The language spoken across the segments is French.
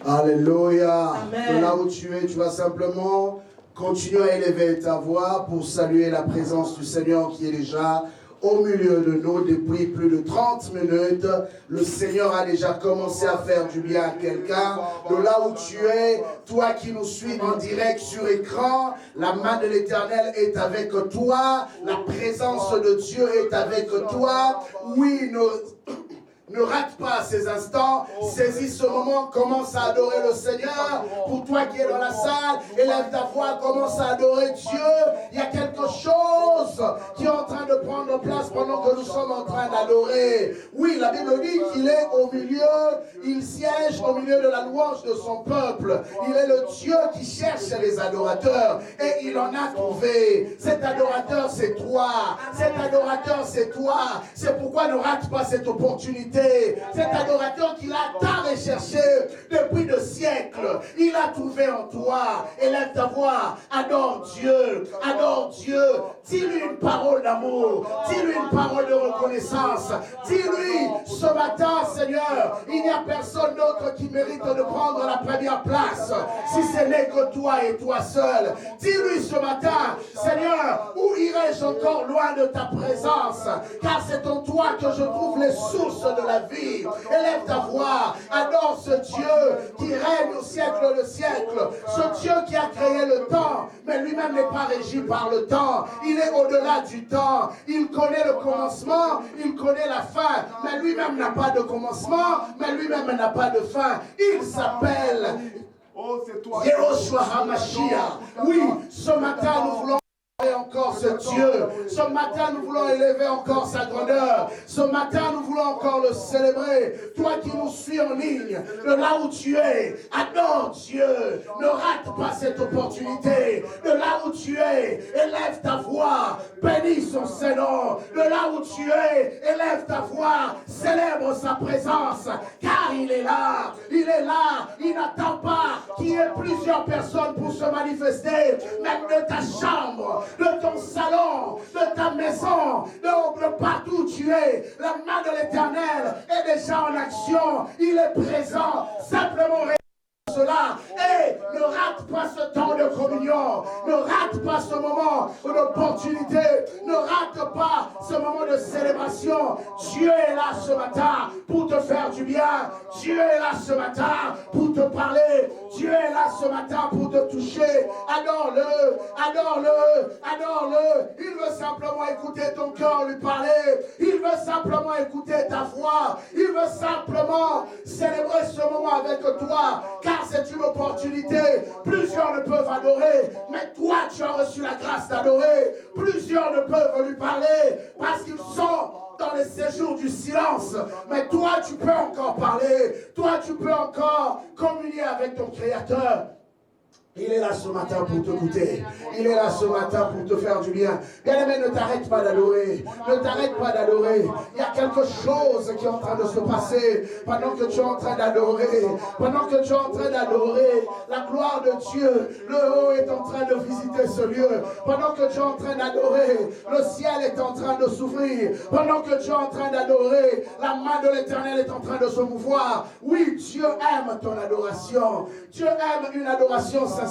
Alléluia. Amen. Là où tu es, tu vas simplement continuer à élever ta voix pour saluer la présence du Seigneur qui est déjà au milieu de nous depuis plus de 30 minutes. Le Seigneur a déjà commencé à faire du bien à quelqu'un. De là où tu es, toi qui nous suis en direct sur écran, la main de l'Éternel est avec toi. La présence de Dieu est avec toi. Oui, ne rate pas ces instants, saisis ce moment, commence à adorer le Seigneur. Pour toi qui es dans la salle, élève ta voix, commence à adorer Dieu. Il y a quelque chose qui est en train de prendre place pendant que nous sommes en train d'adorer. Oui, la Bible dit qu'il est au milieu, il siège au milieu de la louange de son peuple. Il est le Dieu qui cherche les adorateurs et il en a trouvé. Cet adorateur, c'est toi. Cet adorateur, c'est toi. C'est pourquoi ne rate pas cette opportunité. Cet adorateur qu'il a tant recherché depuis des siècles, il a trouvé en toi. Élève ta voix, adore Dieu, dis-lui une parole d'amour, dis-lui une parole de reconnaissance, dis-lui ce matin, Seigneur, il n'y a personne d'autre qui mérite de prendre la première place, si ce n'est que toi et toi seul. Dis-lui ce matin, Seigneur, où irai-je encore loin de ta présence, car c'est en toi que je trouve les sources de la vie. Élève ta voix, adore ce Dieu qui règne au siècle de siècle, ce Dieu qui a créé le temps, mais lui-même n'est pas régi par le temps, il est au-delà du temps, il connaît le commencement, il connaît la fin, mais lui-même n'a pas de commencement, mais lui-même n'a pas de fin, il s'appelle Yehoshua HaMashiach. Oui, ce matin nous voulons encore ce Dieu. Ce matin, nous voulons élever encore sa grandeur. Ce matin, nous voulons encore le célébrer. Toi qui nous suis en ligne, de là où tu es, adore Dieu. Ne rate pas cette opportunité. De là où tu es, élève ta voix. Bénis son Seigneur. De là où tu es, élève ta voix. Célèbre sa présence. Car il est là. Il est là. Il n'attend pas qu'il y ait plusieurs personnes pour se manifester. Même de ta chambre, de ton salon, de ta maison, de partout où tu es. La main de l'Éternel est déjà en action. Il est présent. Simplement cela et ne rate pas ce temps de communion, ne rate pas ce moment d'opportunité, ne rate pas ce moment de célébration. Dieu est là ce matin pour te faire du bien, Dieu est là ce matin pour te parler, Dieu est là ce matin pour te toucher. Adore-le, adore-le, adore-le. Il veut simplement écouter ton cœur lui parler, il veut simplement écouter ta voix, il veut simplement célébrer ce moment avec toi, car c'est une opportunité. Plusieurs ne peuvent adorer, mais toi tu as reçu la grâce d'adorer. Plusieurs ne peuvent lui parler parce qu'ils sont dans le séjour du silence, mais toi tu peux encore parler, toi tu peux encore communier avec ton Créateur. Il est là ce matin pour te goûter. Il est là ce matin pour te faire du bien. Bien-aimé, ne t'arrête pas d'adorer. Ne t'arrête pas d'adorer. Il y a quelque chose qui est en train de se passer pendant que tu es en train d'adorer. Pendant que tu es en train d'adorer la gloire de Dieu. Le haut est en train de visiter ce lieu. Pendant que tu es en train d'adorer, le ciel est en train de s'ouvrir. Pendant que tu es en train d'adorer, la main de l'Éternel est en train de se mouvoir. Oui, Dieu aime ton adoration. Dieu aime une adoration sincère.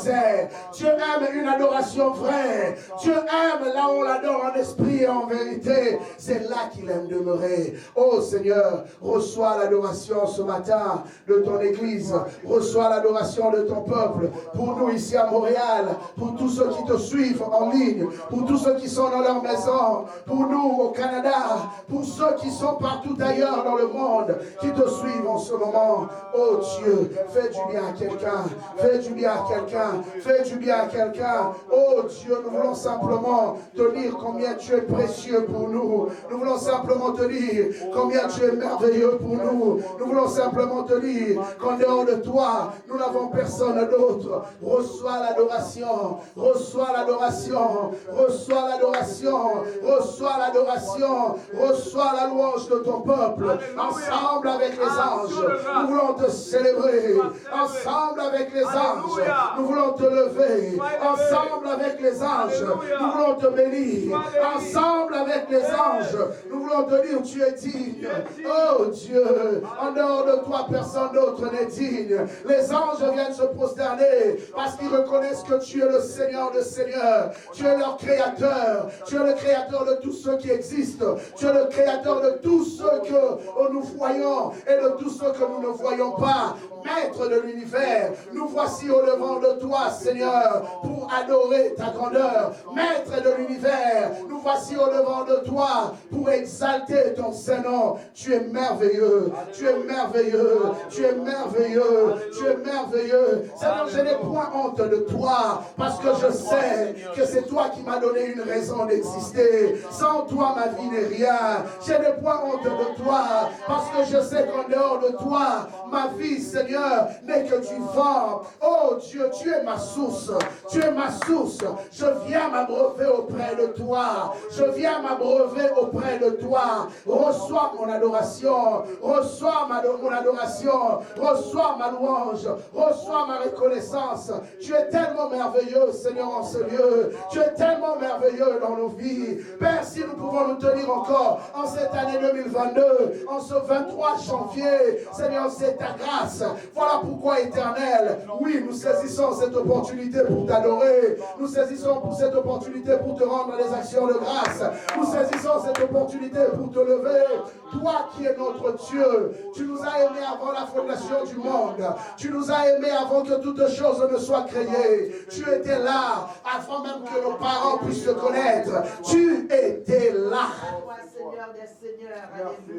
Dieu aime une adoration vraie. Dieu aime là où on l'adore en esprit et en vérité. C'est là qu'il aime demeurer. Oh Seigneur, reçois l'adoration ce matin de ton église. Reçois l'adoration de ton peuple. Pour nous ici à Montréal, pour tous ceux qui te suivent en ligne, pour tous ceux qui sont dans leur maison, pour nous au Canada, pour ceux qui sont partout ailleurs dans le monde, qui te suivent en ce moment. Oh Dieu, fais du bien à quelqu'un. Fais du bien à quelqu'un. Fais du bien à quelqu'un. Oh Dieu, nous voulons simplement te dire combien tu es précieux pour nous. Nous voulons simplement te dire combien tu es merveilleux pour nous. Nous voulons simplement te dire qu'en dehors de toi, nous n'avons personne d'autre. Reçois l'adoration. Reçois l'adoration. Reçois l'adoration. Reçois l'adoration. Reçois la louange de ton peuple. Ensemble avec les anges, nous voulons te célébrer. Ensemble avec les anges, nous voulons te lever. Ensemble avec les anges, nous voulons te bénir. Ensemble avec avec les anges, nous voulons te dire, tu es digne. Oh Dieu, en dehors de toi, personne d'autre n'est digne. Les anges viennent se prosterner parce qu'ils reconnaissent que tu es le Seigneur des Seigneurs. Tu es leur créateur. Tu es le créateur de tous ceux qui existent. Tu es le créateur de tous ceux que nous voyons et de tous ceux que nous ne voyons pas. Maître de l'univers, nous voici au devant de toi, Seigneur, pour adorer ta grandeur. Maître de l'univers, nous voici au devant de toi pour exalter ton Saint-Nom. Tu es merveilleux, tu es merveilleux, tu es merveilleux, tu es merveilleux. Seigneur, je n'ai point honte de toi parce que je sais que c'est toi qui m'as donné une raison d'exister. Sans toi, ma vie n'est rien. Je n'ai point honte de toi parce que je sais qu'en dehors de toi, ma vie, Seigneur, n'est que du vent. Oh Dieu, tu es ma source. Tu es ma source. Je viens m'abreuver auprès de toi. Je viens m'abreuver auprès de toi. Reçois mon adoration. Reçois mon adoration. Reçois ma louange. Reçois ma reconnaissance. Tu es tellement merveilleux, Seigneur, en ce lieu. Tu es tellement merveilleux dans nos vies. Père, si nous pouvons nous tenir encore en cette année 2022, en ce 23 janvier, Seigneur, c'est ta grâce. Voilà pourquoi, Éternel, oui, nous saisissons cette opportunité pour t'adorer. Nous saisissons pour cette opportunité pour te rendre des actions de grâce. Nous saisissons cette opportunité pour te lever. Toi qui es notre Dieu, tu nous as aimés avant la fondation du monde. Tu nous as aimés avant que toutes choses ne soient créées. Tu étais là avant même que nos parents puissent te connaître. Tu étais là.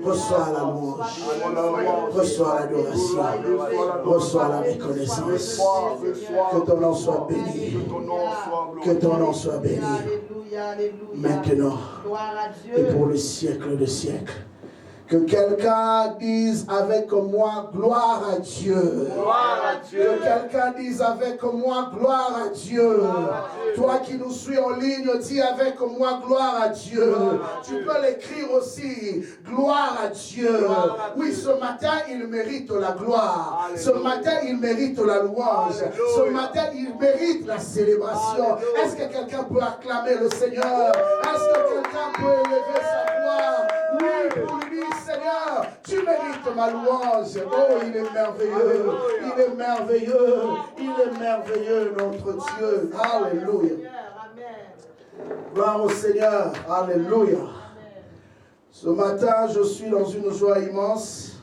Reçois la louange. Reçois l'adoration. Reçois la reconnaissance. Que ton nom soit béni. Que ton nom soit béni. Maintenant et pour le siècle de siècles. Que quelqu'un dise avec moi, gloire à Dieu. Gloire à Dieu. Que quelqu'un dise avec moi, gloire à Dieu. Toi qui nous suis en ligne, dis avec moi, gloire à Dieu. Tu peux l'écrire aussi, gloire à Dieu. Oui, ce matin, il mérite la gloire. Ce matin, il mérite la louange. Ce matin, il mérite la célébration. Est-ce que quelqu'un peut acclamer le Seigneur? Est-ce que quelqu'un peut élever sa gloire? Oui, pour lui, Seigneur, tu mérites ma louange. Oh, il est merveilleux. Il est merveilleux. Il est merveilleux, notre Dieu. Alléluia. Gloire au Seigneur. Alléluia. Ce matin, je suis dans une joie immense.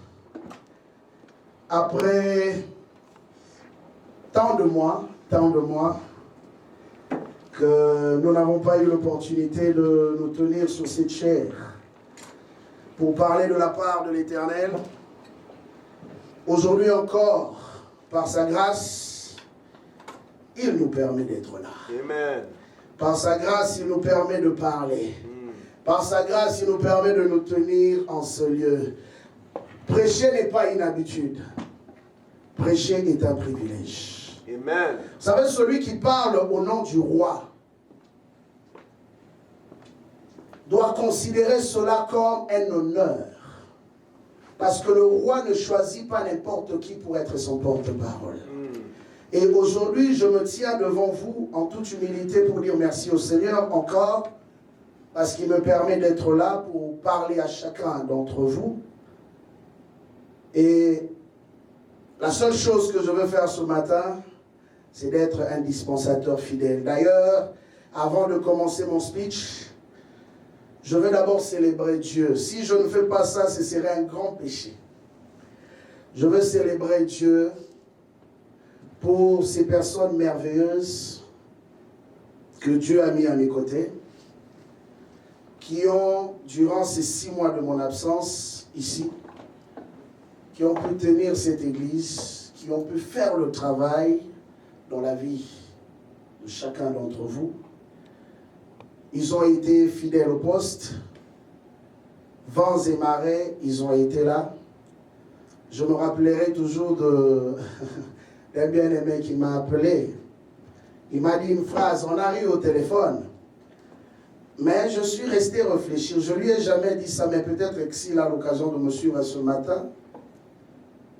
Après tant de mois que nous n'avons pas eu l'opportunité de nous tenir sur cette chaire pour parler de la part de l'Éternel. Aujourd'hui encore, par sa grâce, il nous permet d'être là. Amen. Par sa grâce, il nous permet de parler. Par sa grâce, il nous permet de nous tenir en ce lieu. Prêcher n'est pas une habitude. Prêcher est un privilège. Amen. Vous savez, celui qui parle au nom du roi doit considérer cela comme un honneur. Parce que le roi ne choisit pas n'importe qui pour être son porte-parole. Et aujourd'hui, je me tiens devant vous en toute humilité pour dire merci au Seigneur encore, parce qu'il me permet d'être là pour parler à chacun d'entre vous. Et la seule chose que je veux faire ce matin, c'est d'être un dispensateur fidèle. D'ailleurs, avant de commencer mon speech, je veux d'abord célébrer Dieu. Si je ne fais pas ça, ce serait un grand péché. Je veux célébrer Dieu pour ces personnes merveilleuses que Dieu a mis à mes côtés, qui ont, durant ces 6 mois de mon absence ici, qui ont pu tenir cette église, qui ont pu faire le travail dans la vie de chacun d'entre vous. Ils ont été fidèles au poste. Vents et marées, ils ont été là. Je me rappellerai toujours d'un bien-aimé qui m'a appelé. Il m'a dit une phrase, on a eu au téléphone. Mais je suis resté réfléchir. Je ne lui ai jamais dit ça, mais peut-être que s'il a l'occasion de me suivre ce matin,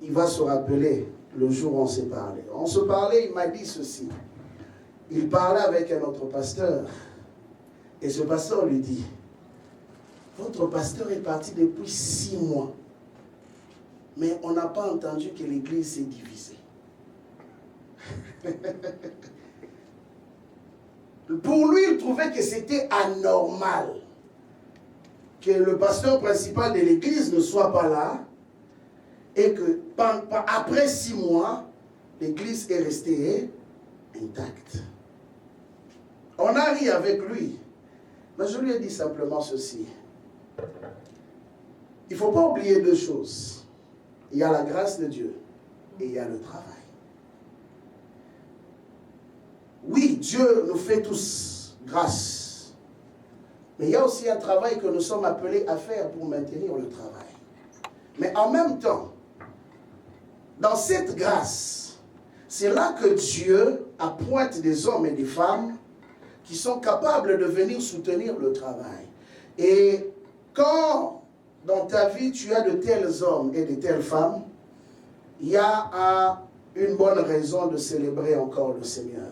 il va se rappeler le jour où on s'est parlé. On se parlait, il m'a dit ceci. Il parlait avec un autre pasteur. Et ce pasteur lui dit, votre pasteur est parti depuis 6 mois. Mais on n'a pas entendu que l'église s'est divisée. Pour lui, il trouvait que c'était anormal que le pasteur principal de l'église ne soit pas là et que après 6 mois, l'église est restée intacte. On a ri avec lui, mais je lui ai dit simplement ceci. Il ne faut pas oublier 2 choses. Il y a la grâce de Dieu et il y a le travail. Oui, Dieu nous fait tous grâce. Mais il y a aussi un travail que nous sommes appelés à faire pour maintenir le travail. Mais en même temps, dans cette grâce, c'est là que Dieu appointe des hommes et des femmes qui sont capables de venir soutenir le travail. Et quand dans ta vie tu as de tels hommes et de telles femmes, il y a une bonne raison de célébrer encore le Seigneur.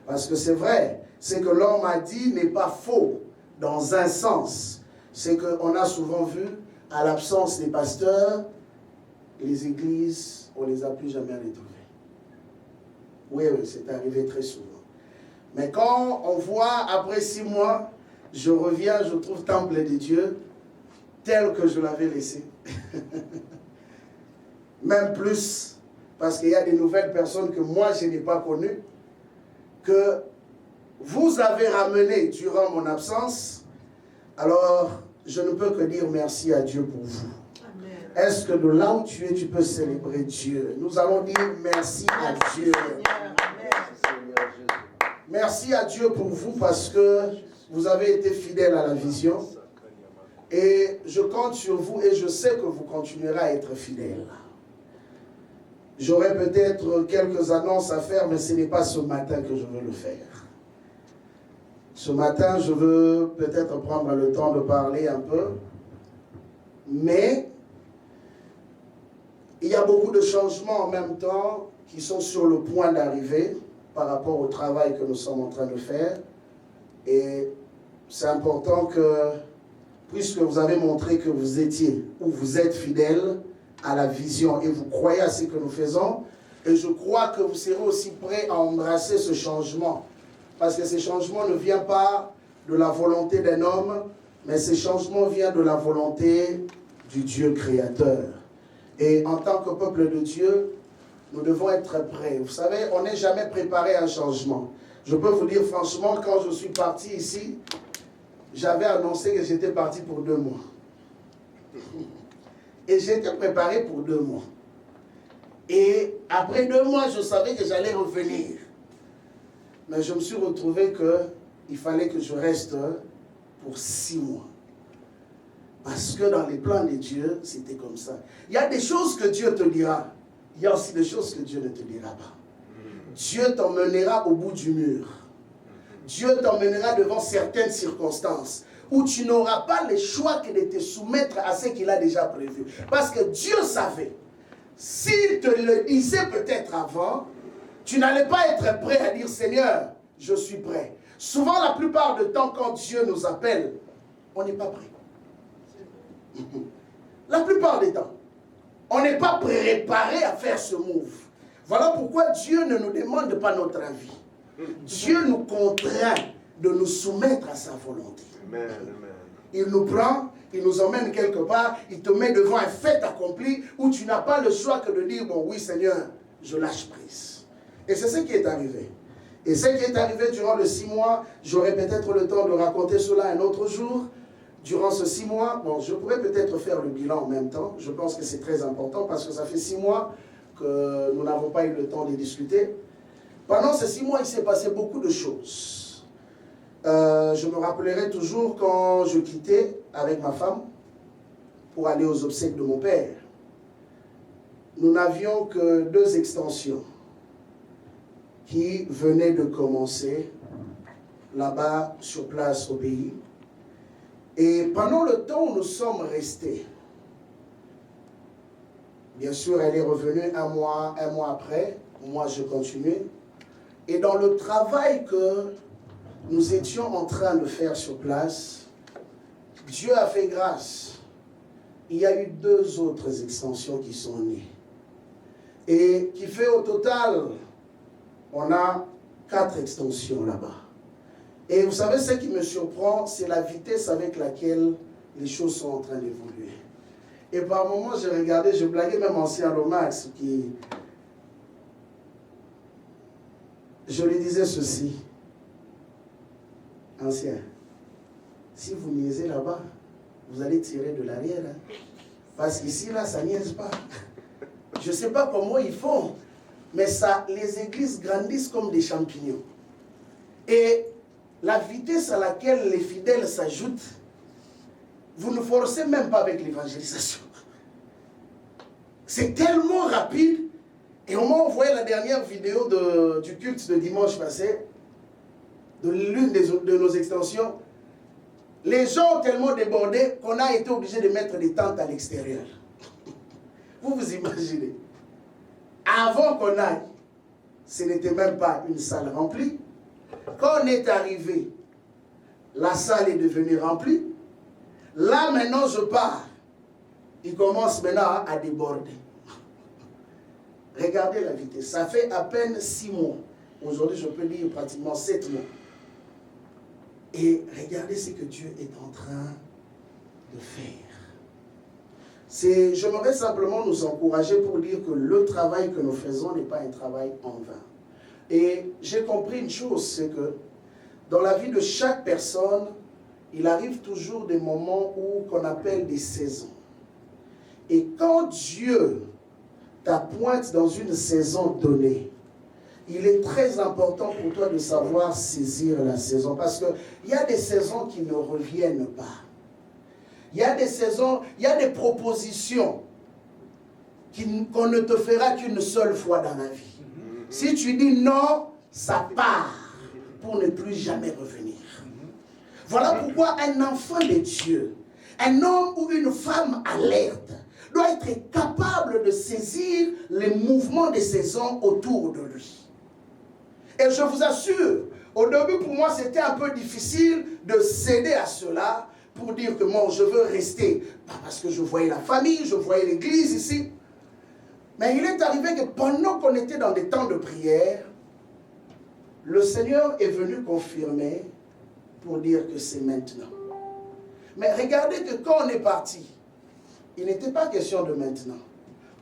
Parce que c'est vrai, ce que l'homme a dit n'est pas faux dans un sens. C'est qu'on a souvent vu, à l'absence des pasteurs, les églises, on ne les a plus jamais retrouvées. Oui, c'est arrivé très souvent. Mais quand on voit, après 6 mois, je reviens, je trouve temple de Dieu, tel que je l'avais laissé. Même plus, parce qu'il y a des nouvelles personnes que moi, je n'ai pas connues, que vous avez ramené durant mon absence. Alors, je ne peux que dire merci à Dieu pour vous. Est-ce que de là où tu es, tu peux célébrer Dieu? Nous allons dire merci à Dieu. Merci à Dieu pour vous parce que vous avez été fidèles à la vision. Et je compte sur vous et je sais que vous continuerez à être fidèles. J'aurais peut-être quelques annonces à faire, mais ce n'est pas ce matin que je veux le faire. Ce matin, je veux peut-être prendre le temps de parler un peu. Mais il y a beaucoup de changements en même temps qui sont sur le point d'arriver par rapport au travail que nous sommes en train de faire. Et c'est important que, puisque vous avez montré que vous étiez ou vous êtes fidèles à la vision et vous croyez à ce que nous faisons, et je crois que vous serez aussi prêts à embrasser ce changement. Parce que ce changement ne vient pas de la volonté d'un homme, mais ce changement vient de la volonté du Dieu créateur. Et en tant que peuple de Dieu, nous devons être prêts. Vous savez, on n'est jamais préparé à un changement. Je peux vous dire franchement, quand je suis parti ici, j'avais annoncé que j'étais parti pour 2 mois. Et j'étais préparé pour 2 mois. Et après 2 mois, je savais que j'allais revenir. Mais je me suis retrouvé qu'il fallait que je reste pour 6 mois. Parce que dans les plans de Dieu, c'était comme ça. Il y a des choses que Dieu te dira. Il y a aussi des choses que Dieu ne te dira pas. Dieu t'emmènera au bout du mur. Dieu t'emmènera devant certaines circonstances où tu n'auras pas le choix que de te soumettre à ce qu'il a déjà prévu. Parce que Dieu savait. S'il te le disait peut-être avant, tu n'allais pas être prêt à dire « Seigneur, je suis prêt ». Souvent, la plupart du temps, quand Dieu nous appelle, on n'est pas prêt. La plupart des temps, on n'est pas préparé à faire ce move. Voilà pourquoi Dieu ne nous demande pas notre avis. Dieu nous contraint de nous soumettre à sa volonté. Amen, amen. Il nous prend, il nous emmène quelque part, il te met devant un fait accompli où tu n'as pas le choix que de dire « Bon, oui Seigneur, je lâche prise ». Et c'est ce qui est arrivé. Et ce qui est arrivé durant les 6 mois, j'aurai peut-être le temps de raconter cela un autre jour. Durant ces 6 mois, bon, je pourrais peut-être faire le bilan en même temps. Je pense que c'est très important parce que ça fait 6 mois que nous n'avons pas eu le temps de discuter. Pendant ces 6 mois, il s'est passé beaucoup de choses. Je me rappellerai toujours quand je quittais avec ma femme pour aller aux obsèques de mon père. Nous n'avions que 2 extensions qui venaient de commencer là-bas sur place au pays. Et pendant le temps où nous sommes restés, bien sûr, elle est revenue un mois après. Moi, je continuais. Et dans le travail que nous étions en train de faire sur place, Dieu a fait grâce. Il y a eu 2 autres extensions qui sont nées. Et qui fait au total, on a 4 extensions là-bas. Et vous savez, ce qui me surprend, c'est la vitesse avec laquelle les choses sont en train d'évoluer. Et par moments, j'ai regardé, je blaguais même ancien Lomax, qui... Je lui disais ceci. Ancien, si vous niaisez là-bas, vous allez tirer de l'arrière. Hein? Parce qu'ici, là, ça niaise pas. Je ne sais pas comment ils font, mais ça, les églises grandissent comme des champignons. Et la vitesse à laquelle les fidèles s'ajoutent, vous ne forcez même pas avec l'évangélisation. C'est tellement rapide. Et on m'a envoyé la dernière vidéo du culte de dimanche passé, de l'une de nos extensions. Les gens ont tellement débordé qu'on a été obligé de mettre des tentes à l'extérieur. Vous vous imaginez. Avant qu'on aille, ce n'était même pas une salle remplie. Quand on est arrivé, la salle est devenue remplie. Là, maintenant, je pars. Il commence maintenant à déborder. Regardez la vitesse. Ça fait à peine 6 mois. Aujourd'hui, je peux dire pratiquement 7 mois. Et regardez ce que Dieu est en train de faire. J'aimerais simplement nous encourager pour dire que le travail que nous faisons n'est pas un travail en vain. Et j'ai compris une chose, c'est que dans la vie de chaque personne, il arrive toujours des moments où qu'on appelle des saisons. Et quand Dieu t'appointe dans une saison donnée, il est très important pour toi de savoir saisir la saison. Parce qu'il y a des saisons qui ne reviennent pas. Il y a des saisons, il y a des propositions qu'on ne te fera qu'une seule fois dans la vie. Si tu dis non, ça part pour ne plus jamais revenir. Voilà pourquoi un enfant de Dieu, un homme ou une femme alerte, doit être capable de saisir les mouvements des saisons autour de lui. Et je vous assure, au début pour moi c'était un peu difficile de céder à cela pour dire que moi je veux rester. Parce que je voyais la famille, je voyais l'église ici. Mais il est arrivé que pendant qu'on était dans des temps de prière, le Seigneur est venu confirmer pour dire que c'est maintenant. Mais regardez que quand on est parti, il n'était pas question de maintenant.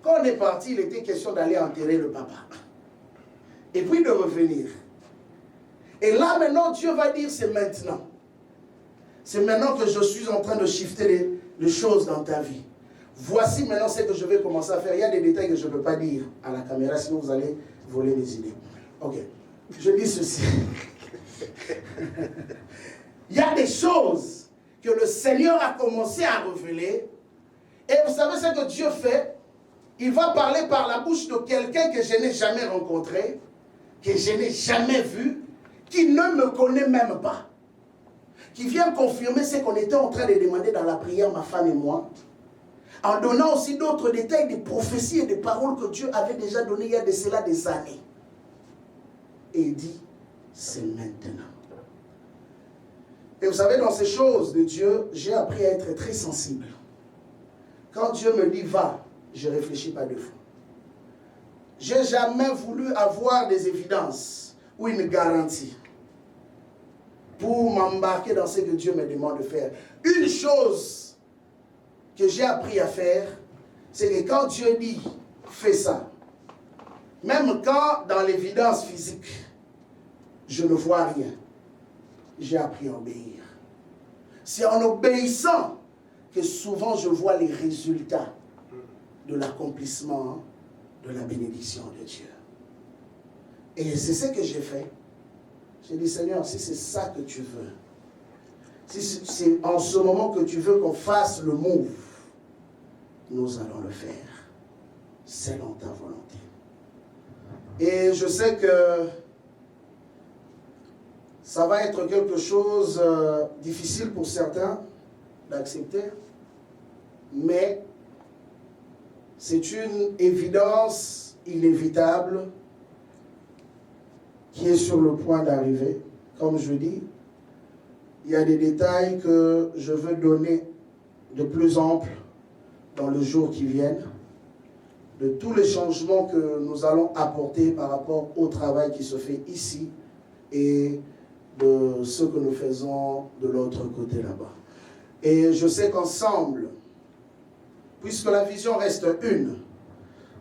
Quand on est parti, il était question d'aller enterrer le papa. Et puis de revenir. Et là maintenant, Dieu va dire c'est maintenant. C'est maintenant que je suis en train de shifter les choses dans ta vie. Voici maintenant ce que je vais commencer à faire. Il y a des détails que je ne peux pas dire à la caméra, sinon vous allez voler mes idées. Ok. Je dis ceci. Il y a des choses que le Seigneur a commencé à révéler. Et vous savez ce que Dieu fait? Il va parler par la bouche de quelqu'un que je n'ai jamais rencontré, que je n'ai jamais vu, qui ne me connaît même pas. Qui vient confirmer ce qu'on était en train de demander dans la prière, ma femme et moi. En donnant aussi d'autres détails, des prophéties et des paroles que Dieu avait déjà données il y a de cela des années. Et il dit, c'est maintenant. Et vous savez, dans ces choses de Dieu, j'ai appris à être très sensible. Quand Dieu me dit va, je ne réfléchis pas deux fois. Je n'ai jamais voulu avoir des évidences ou une garantie pour m'embarquer dans ce que Dieu me demande de faire. Une chose que j'ai appris à faire, c'est que quand Dieu dit fais ça, même quand dans l'évidence physique, je ne vois rien, j'ai appris à obéir. C'est en obéissant que souvent je vois les résultats de l'accomplissement de la bénédiction de Dieu. Et c'est ce que j'ai fait. J'ai dit, Seigneur, si c'est ça que tu veux, si c'est en ce moment que tu veux qu'on fasse le move, nous allons le faire selon ta volonté. Et je sais que ça va être quelque chose de difficile pour certains d'accepter, mais c'est une évidence inévitable qui est sur le point d'arriver. Comme je dis, il y a des détails que je veux donner de plus ample dans le jour qui viennent, de tous les changements que nous allons apporter par rapport au travail qui se fait ici et de ce que nous faisons de l'autre côté là-bas. Et je sais qu'ensemble, puisque la vision reste une,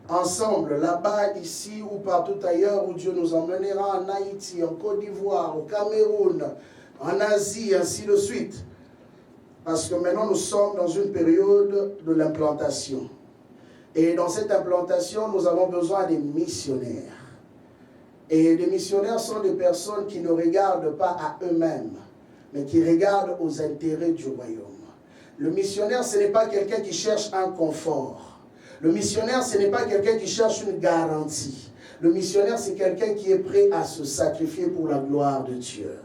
ensemble, là-bas, ici ou partout ailleurs où Dieu nous emmènera, en Haïti, en Côte d'Ivoire, au Cameroun, en Asie, ainsi de suite. Parce que maintenant, nous sommes dans une période de l'implantation. Et dans cette implantation, nous avons besoin des missionnaires. Et les missionnaires sont des personnes qui ne regardent pas à eux-mêmes, mais qui regardent aux intérêts du royaume. Le missionnaire, ce n'est pas quelqu'un qui cherche un confort. Le missionnaire, ce n'est pas quelqu'un qui cherche une garantie. Le missionnaire, c'est quelqu'un qui est prêt à se sacrifier pour la gloire de Dieu.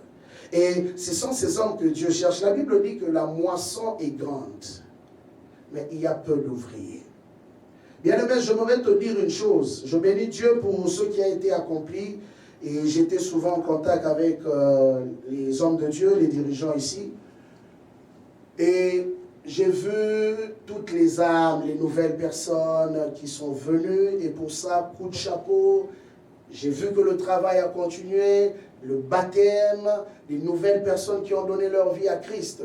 Et ce sont ces hommes que Dieu cherche. La Bible dit que la moisson est grande, mais il y a peu d'ouvriers. Bien-aimé, j'aimerais te dire une chose. Je bénis Dieu pour ce qui a été accompli. Et j'étais souvent en contact avec les hommes de Dieu, les dirigeants ici. Et j'ai vu toutes les âmes, les nouvelles personnes qui sont venues. Et pour ça, coup de chapeau. J'ai vu que le travail a continué, le baptême, les nouvelles personnes qui ont donné leur vie à Christ.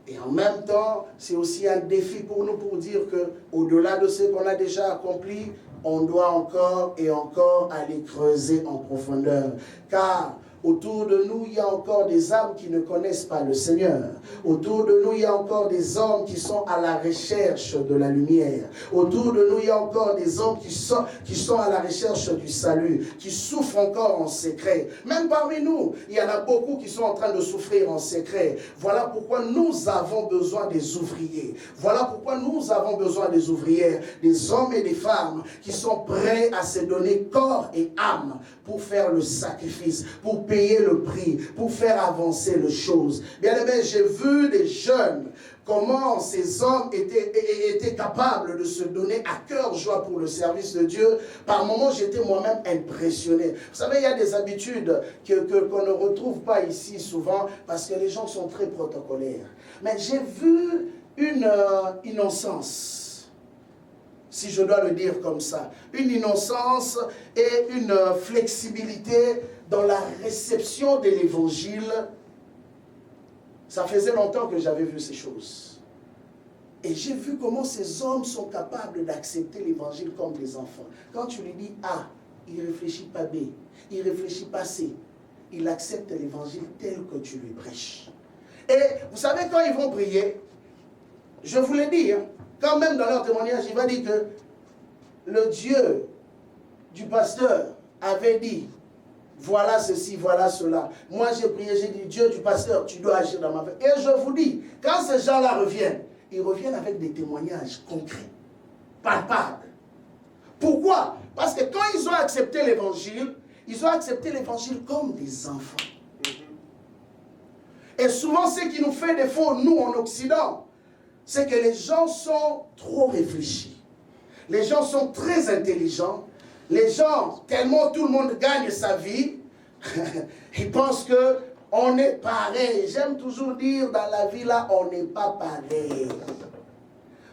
Et en même temps, c'est aussi un défi pour nous pour dire qu'au-delà de ce qu'on a déjà accompli, on doit encore et encore aller creuser en profondeur. Car autour de nous, il y a encore des âmes qui ne connaissent pas le Seigneur. Autour de nous, il y a encore des hommes qui sont à la recherche de la lumière. Autour de nous, il y a encore des hommes qui sont à la recherche du salut, qui souffrent encore en secret. Même parmi nous, il y en a beaucoup qui sont en train de souffrir en secret. Voilà pourquoi nous avons besoin des ouvriers. Voilà pourquoi nous avons besoin des ouvrières, des hommes et des femmes qui sont prêts à se donner corps et âme pour faire le sacrifice, pour payer le prix, pour faire avancer les choses. Bien aimé, j'ai vu des jeunes, comment ces hommes étaient capables de se donner à cœur joie pour le service de Dieu. Par moments, j'étais moi-même impressionné. Vous savez, il y a des habitudes qu'on ne retrouve pas ici souvent parce que les gens sont très protocolaires. Mais j'ai vu une innocence, si je dois le dire comme ça, une innocence et une flexibilité dans la réception de l'évangile. Ça faisait longtemps que j'avais vu ces choses. Et j'ai vu comment ces hommes sont capables d'accepter l'évangile comme des enfants. Quand tu lui dis A, il ne réfléchit pas B, il ne réfléchit pas C. Il accepte l'évangile tel que tu lui prêches. Et vous savez, quand ils vont prier, je vous l'ai dit, quand même dans leur témoignage, il va dire que le Dieu du pasteur avait dit, voilà ceci, voilà cela. Moi j'ai prié, j'ai dit, Dieu du pasteur, tu dois agir dans ma vie. Et je vous dis, quand ces gens-là reviennent, ils reviennent avec des témoignages concrets, palpables. Pourquoi? Parce que quand ils ont accepté l'évangile, ils ont accepté l'évangile comme des enfants. Et souvent, ce qui nous fait défaut, nous, en Occident, c'est que les gens sont trop réfléchis. Les gens sont très intelligents. Les gens, tellement tout le monde gagne sa vie, ils pensent qu'on est pareil. J'aime toujours dire, dans la vie là, on n'est pas pareil. Vous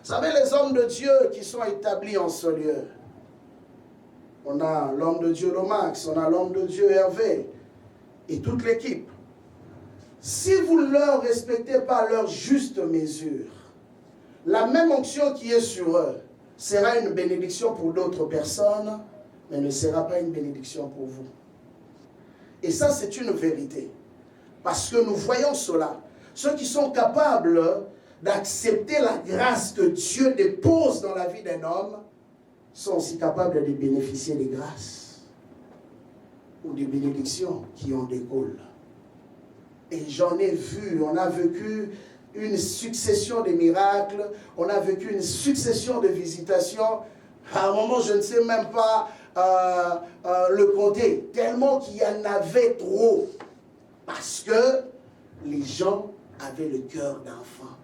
savez, les hommes de Dieu qui sont établis en ce lieu, on a l'homme de Dieu Lomax, on a l'homme de Dieu Hervé, et toute l'équipe. Si vous ne leur respectez pas leur juste mesure, la même onction qui est sur eux sera une bénédiction pour d'autres personnes, mais ne sera pas une bénédiction pour vous. Et ça, c'est une vérité. Parce que nous voyons cela. Ceux qui sont capables d'accepter la grâce que Dieu dépose dans la vie d'un homme sont aussi capables de bénéficier des grâces ou des bénédictions qui en découlent. Et j'en ai vu, on a vécu une succession de miracles, on a vécu une succession de visitations. À un moment, je ne sais même pas le compter, tellement qu'il y en avait trop. Parce que les gens avaient le cœur d'enfant.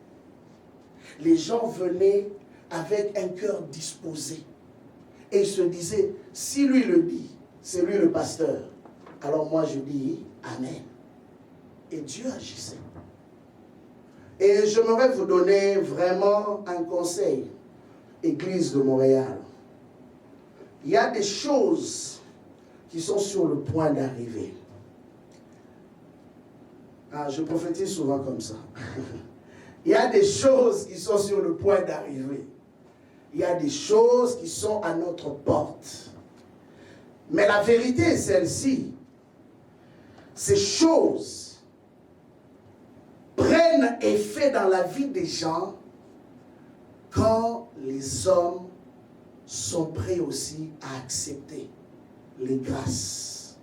Les gens venaient avec un cœur disposé. Et ils se disaient, si lui le dit, c'est lui le pasteur, alors moi je dis Amen. Et Dieu agissait. Et j'aimerais vous donner vraiment un conseil, Église de Montréal. Il y a des choses qui sont sur le point d'arriver. Ah, je prophétise souvent comme ça. Il y a des choses qui sont sur le point d'arriver. Il y a des choses qui sont à notre porte. Mais la vérité est celle-ci. Ces choses prennent effet dans la vie des gens quand les hommes sont prêts aussi à accepter les grâces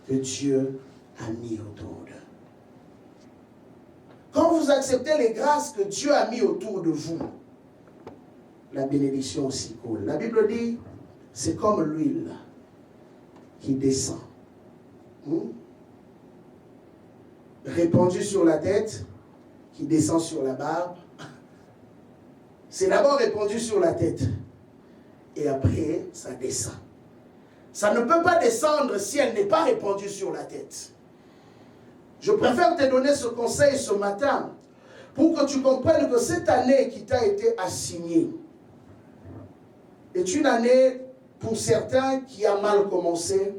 que Dieu a mis autour d'eux. Quand vous acceptez les grâces que Dieu a mis autour de vous, la bénédiction aussi coule. La Bible dit, c'est comme l'huile qui descend. Répandue sur la tête, qui descend sur la barbe. C'est d'abord répandu sur la tête. Et après, ça descend. Ça ne peut pas descendre si elle n'est pas répandue sur la tête. Je préfère te donner ce conseil ce matin pour que tu comprennes que cette année qui t'a été assignée est une année pour certains qui a mal commencé.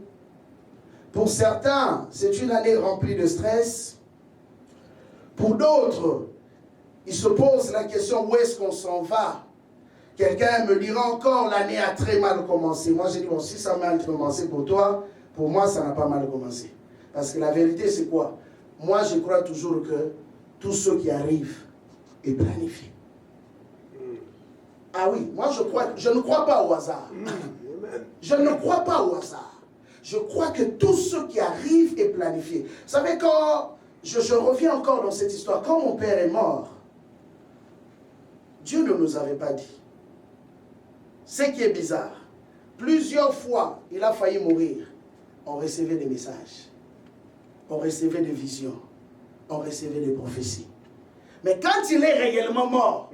Pour certains, c'est une année remplie de stress. Pour d'autres, ils se posent la question où est-ce qu'on s'en va. Quelqu'un me dira encore l'année a très mal commencé. Moi j'ai dit bon, si ça a mal commencé pour toi, pour moi ça n'a pas mal commencé. Parce que la vérité c'est quoi? Moi je crois toujours que tout ce qui arrive est planifié. Ah oui, moi je ne crois pas au hasard. Je ne crois pas au hasard. Je crois que tout ce qui arrive est planifié. Vous savez, quand je reviens encore dans cette histoire, quand mon père est mort, Dieu ne nous avait pas dit. Ce qui est bizarre, plusieurs fois, il a failli mourir. On recevait des messages, on recevait des visions, on recevait des prophéties. Mais quand il est réellement mort,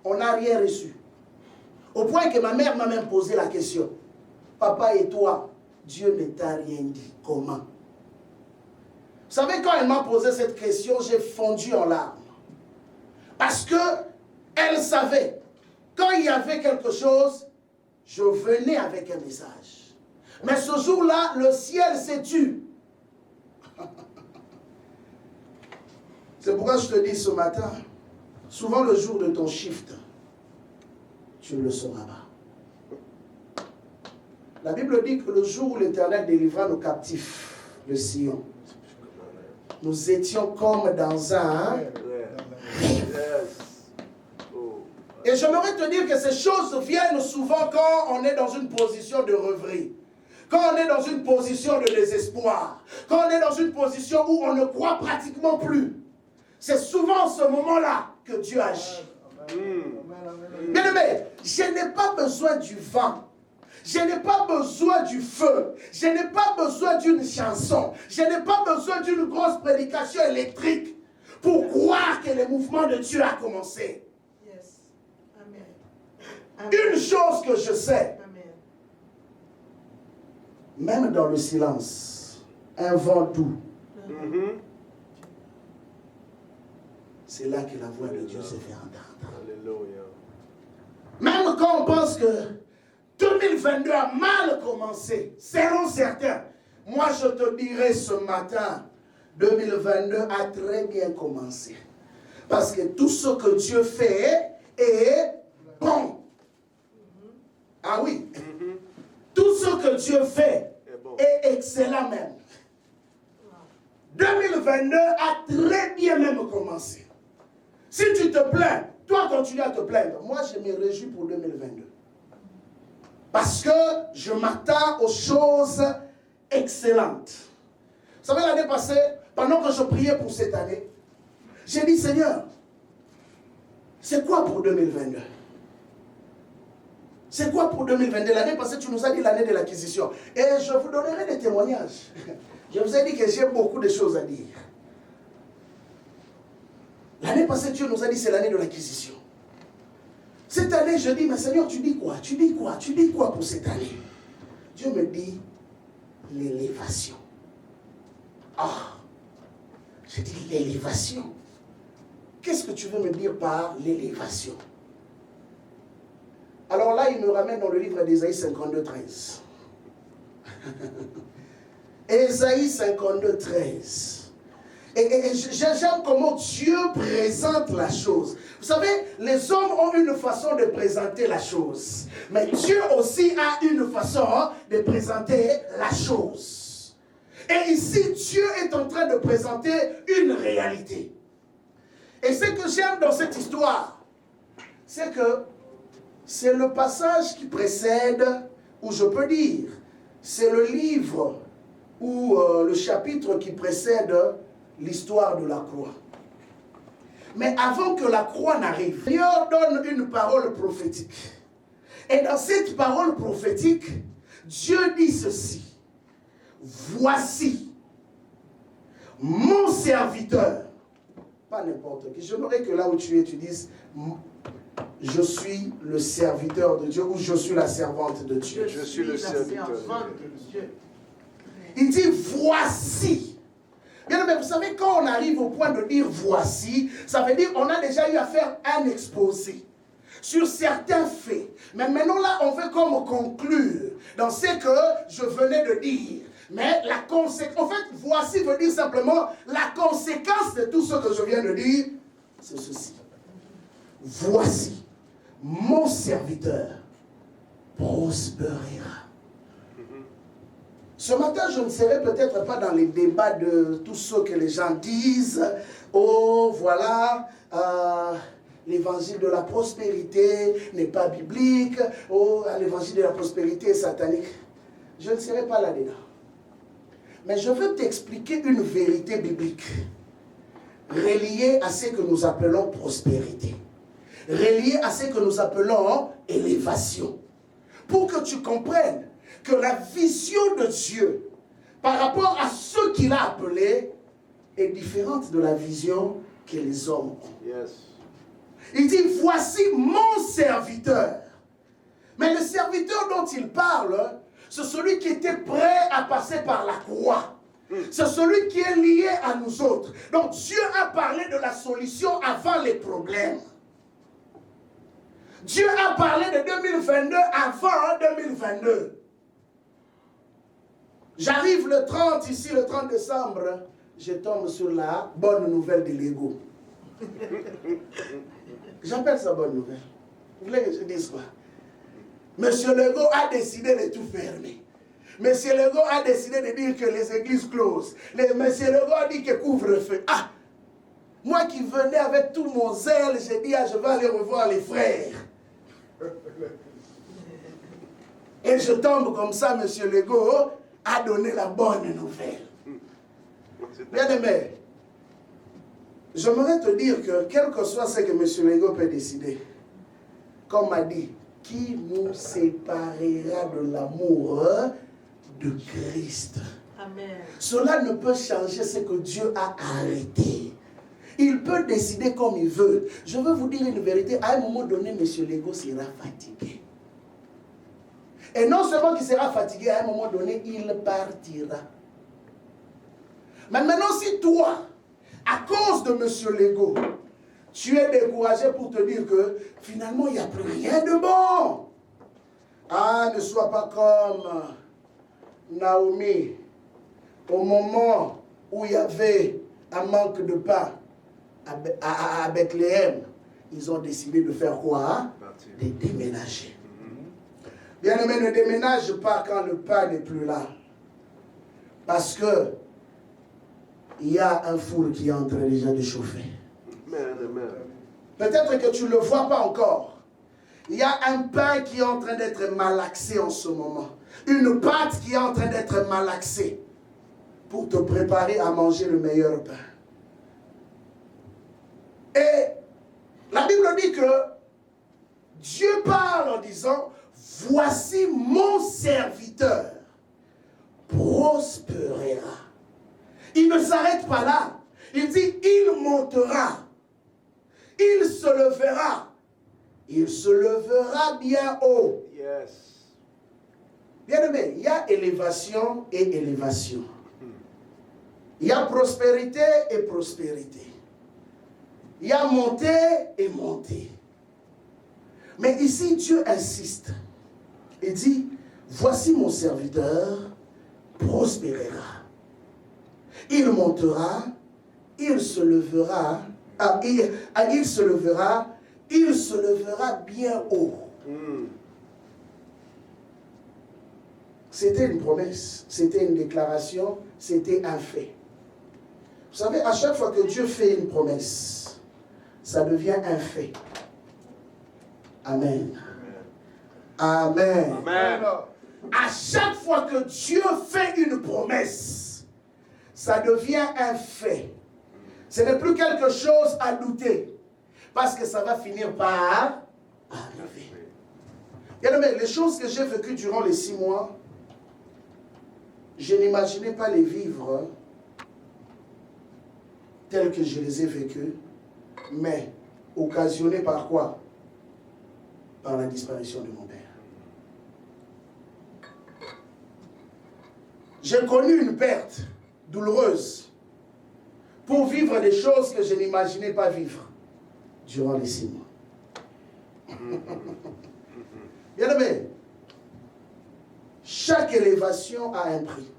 on n'a rien reçu. Au point que ma mère m'a même posé la question. Papa et toi, Dieu ne t'a rien dit. Comment? Vous savez, quand elle m'a posé cette question, j'ai fondu en larmes. Parce que elle savait, quand il y avait quelque chose, je venais avec un message. Mais ce jour-là, le ciel s'est tu. C'est pourquoi je te dis ce matin, souvent le jour de ton shift, tu ne le sauras pas. La Bible dit que le jour où l'Éternel délivra nos captifs de Sion, nous étions comme dans un rêve. Et j'aimerais te dire que ces choses viennent souvent quand on est dans une position de rêverie, quand on est dans une position de désespoir, quand on est dans une position où on ne croit pratiquement plus. C'est souvent ce moment-là que Dieu agit. Bien-aimé, je n'ai pas besoin du vent. Je n'ai pas besoin du feu. Je n'ai pas besoin d'une chanson. Je n'ai pas besoin d'une grosse prédication électrique pour croire que le mouvement de Dieu a commencé. Yes. Amen. Une chose que je sais, Amen. même dans le silence, un vent doux, c'est là que la voix de Dieu se fait entendre. Alléluia. Même quand on pense que 2022 a mal commencé, selon certains, moi je te dirai ce matin, 2022 a très bien commencé. Parce que tout ce que Dieu fait est bon. Ah oui. Tout ce que Dieu fait est excellent même. 2022 a très bien même commencé. Si tu te plains, toi continue à te plaindre. Moi je me réjouis pour 2022. Parce que je m'attends aux choses excellentes. Vous savez, l'année passée, pendant que je priais pour cette année, j'ai dit, Seigneur, c'est quoi pour 2022? C'est quoi pour 2022? L'année passée, tu nous as dit l'année de l'acquisition. Et je vous donnerai des témoignages. Je vous ai dit que j'ai beaucoup de choses à dire. L'année passée, Dieu nous a dit c'est l'année de l'acquisition. Cette année, je dis, mais Seigneur, tu dis quoi? Tu dis quoi? Tu dis quoi pour cette année? Dieu me dit l'élévation. Ah, je dis l'élévation. qu'est-ce que tu veux me dire par l'élévation? Alors là, il me ramène dans le livre d'Ésaïe 52, 13. Ésaïe 52, 13. Et j'aime comment Dieu présente la chose. Vous savez, les hommes ont une façon de présenter la chose. Mais Dieu aussi a une façon de présenter la chose. Et ici, Dieu est en train de présenter une réalité. Et ce que j'aime dans cette histoire, c'est que c'est le passage qui précède, ou je peux dire, c'est le livre ou le chapitre qui précède l'histoire de la croix. Mais avant que la croix n'arrive, Dieu donne une parole prophétique. Et dans cette parole prophétique, Dieu dit ceci. Voici mon serviteur. Pas n'importe qui. J'aimerais que là où tu es, tu dises, je suis le serviteur de Dieu ou je suis la servante de Dieu. Je suis le serviteur de Dieu. Il dit voici. Bien, mais vous savez, quand on arrive au point de dire voici, ça veut dire qu'on a déjà eu à faire un exposé sur certains faits. Mais maintenant là, on veut comme conclure dans ce que je venais de dire. Mais la conséquence, en fait, voici veut dire simplement la conséquence de tout ce que je viens de dire, c'est ceci. Voici, mon serviteur prospérera. Ce matin, je ne serai peut-être pas dans les débats de tout ce que les gens disent. Oh, voilà, l'évangile de la prospérité n'est pas biblique. Oh, l'évangile de la prospérité est satanique. Je ne serai pas là-dedans. Mais je veux t'expliquer une vérité biblique reliée à ce que nous appelons prospérité, reliée à ce que nous appelons élévation, pour que tu comprennes que la vision de Dieu par rapport à ce qu'il a appelé est différente de la vision que les hommes ont. Yes. Il dit, voici mon serviteur. Mais le serviteur dont il parle, c'est celui qui était prêt à passer par la croix. C'est celui qui est lié à nous autres. Donc Dieu a parlé de la solution avant les problèmes. Dieu a parlé de 2022 avant 2022. J'arrive le 30, ici le 30 décembre, je tombe sur la bonne nouvelle de Lego. J'appelle ça bonne nouvelle. Vous voulez que je dise quoi? Monsieur Lego a décidé de tout fermer. Monsieur Lego a décidé de dire que les églises closent. Monsieur Lego a dit que couvre-feu. Ah! Moi qui venais avec tout mon zèle, j'ai dit, ah, je vais aller revoir les frères. Et je tombe comme ça, Monsieur Lego a donné la bonne nouvelle. Bien-aimé, j'aimerais te dire que quel que soit ce que M. Lego peut décider, comme m'a dit, qui nous séparera de l'amour de Christ? Amen. Cela ne peut changer ce que Dieu a arrêté. Il peut décider comme il veut. Je veux vous dire une vérité, à un moment donné, M. Lego sera fatigué. Et non seulement qu'il sera fatigué, à un moment donné, il partira. Mais maintenant, si toi, à cause de M. Lego, tu es découragé pour te dire que finalement, il n'y a plus rien de bon. Ah, ne sois pas comme Naomi. Au moment où il y avait un manque de pain à Bethléem, ils ont décidé de faire quoi? De déménager. Bien-aimé, ne déménage pas quand le pain n'est plus là. Parce que il y a un four qui est en train déjà de chauffer. Peut-être que tu ne le vois pas encore. Il y a un pain qui est en train d'être malaxé en ce moment. Une pâte qui est en train d'être malaxée pour te préparer à manger le meilleur pain. Et la Bible dit que Dieu parle en disant, voici mon serviteur prospérera. Il ne s'arrête pas là. Il dit, il montera. Il se levera. Il se levera bien haut. Yes. Bien aimé, il y a élévation et élévation. Il y a prospérité et prospérité. Il y a monter et monter. Mais ici, Dieu insiste. Il dit, voici mon serviteur prospérera. Il montera, il se levera, il se levera bien haut. C'était une promesse, c'était une déclaration, c'était un fait. Vous savez, à chaque fois que Dieu fait une promesse, ça devient un fait. Amen. Amen. Amen. À chaque fois que Dieu fait une promesse, ça devient un fait. Ce n'est plus quelque chose à douter, parce que ça va finir par arriver. Bien-aimés, les choses que j'ai vécues durant les 6 mois, je n'imaginais pas les vivre telles que je les ai vécues, mais occasionnées par quoi? Par la disparition de mon père. J'ai connu une perte douloureuse pour vivre des choses que je n'imaginais pas vivre durant les 6 mois. Bien aimé, chaque élévation a un prix.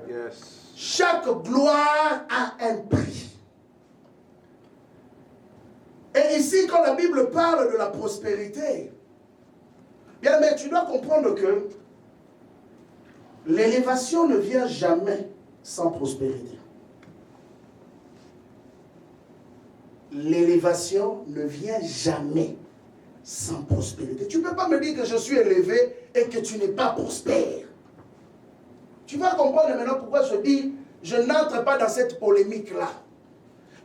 Yes. Chaque gloire a un prix. Et ici, quand la Bible parle de la prospérité, bien aimé, tu dois comprendre que l'élévation ne vient jamais sans prospérité. L'élévation ne vient jamais sans prospérité. Tu ne peux pas me dire que je suis élevé et que tu n'es pas prospère. Tu vas comprendre maintenant pourquoi je dis, je n'entre pas dans cette polémique-là.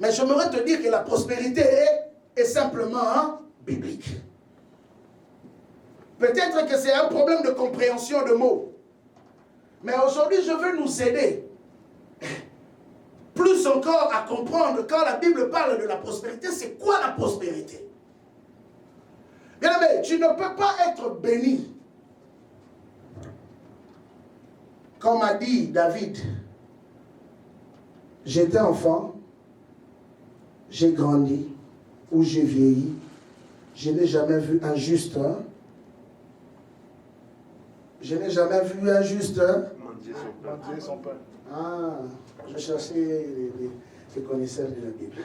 Mais j'aimerais te dire que la prospérité est simplement biblique. Peut-être que c'est un problème de compréhension de mots. Mais aujourd'hui, je veux nous aider plus encore à comprendre quand la Bible parle de la prospérité, c'est quoi la prospérité? Bien aimé, tu ne peux pas être béni. Comme a dit David, j'étais enfant, j'ai grandi, ou j'ai vieilli, je n'ai jamais vu un juste. Je n'ai jamais vu un juste. Mendier son pain. Ah, je cherchais les connaisseurs de la Bible.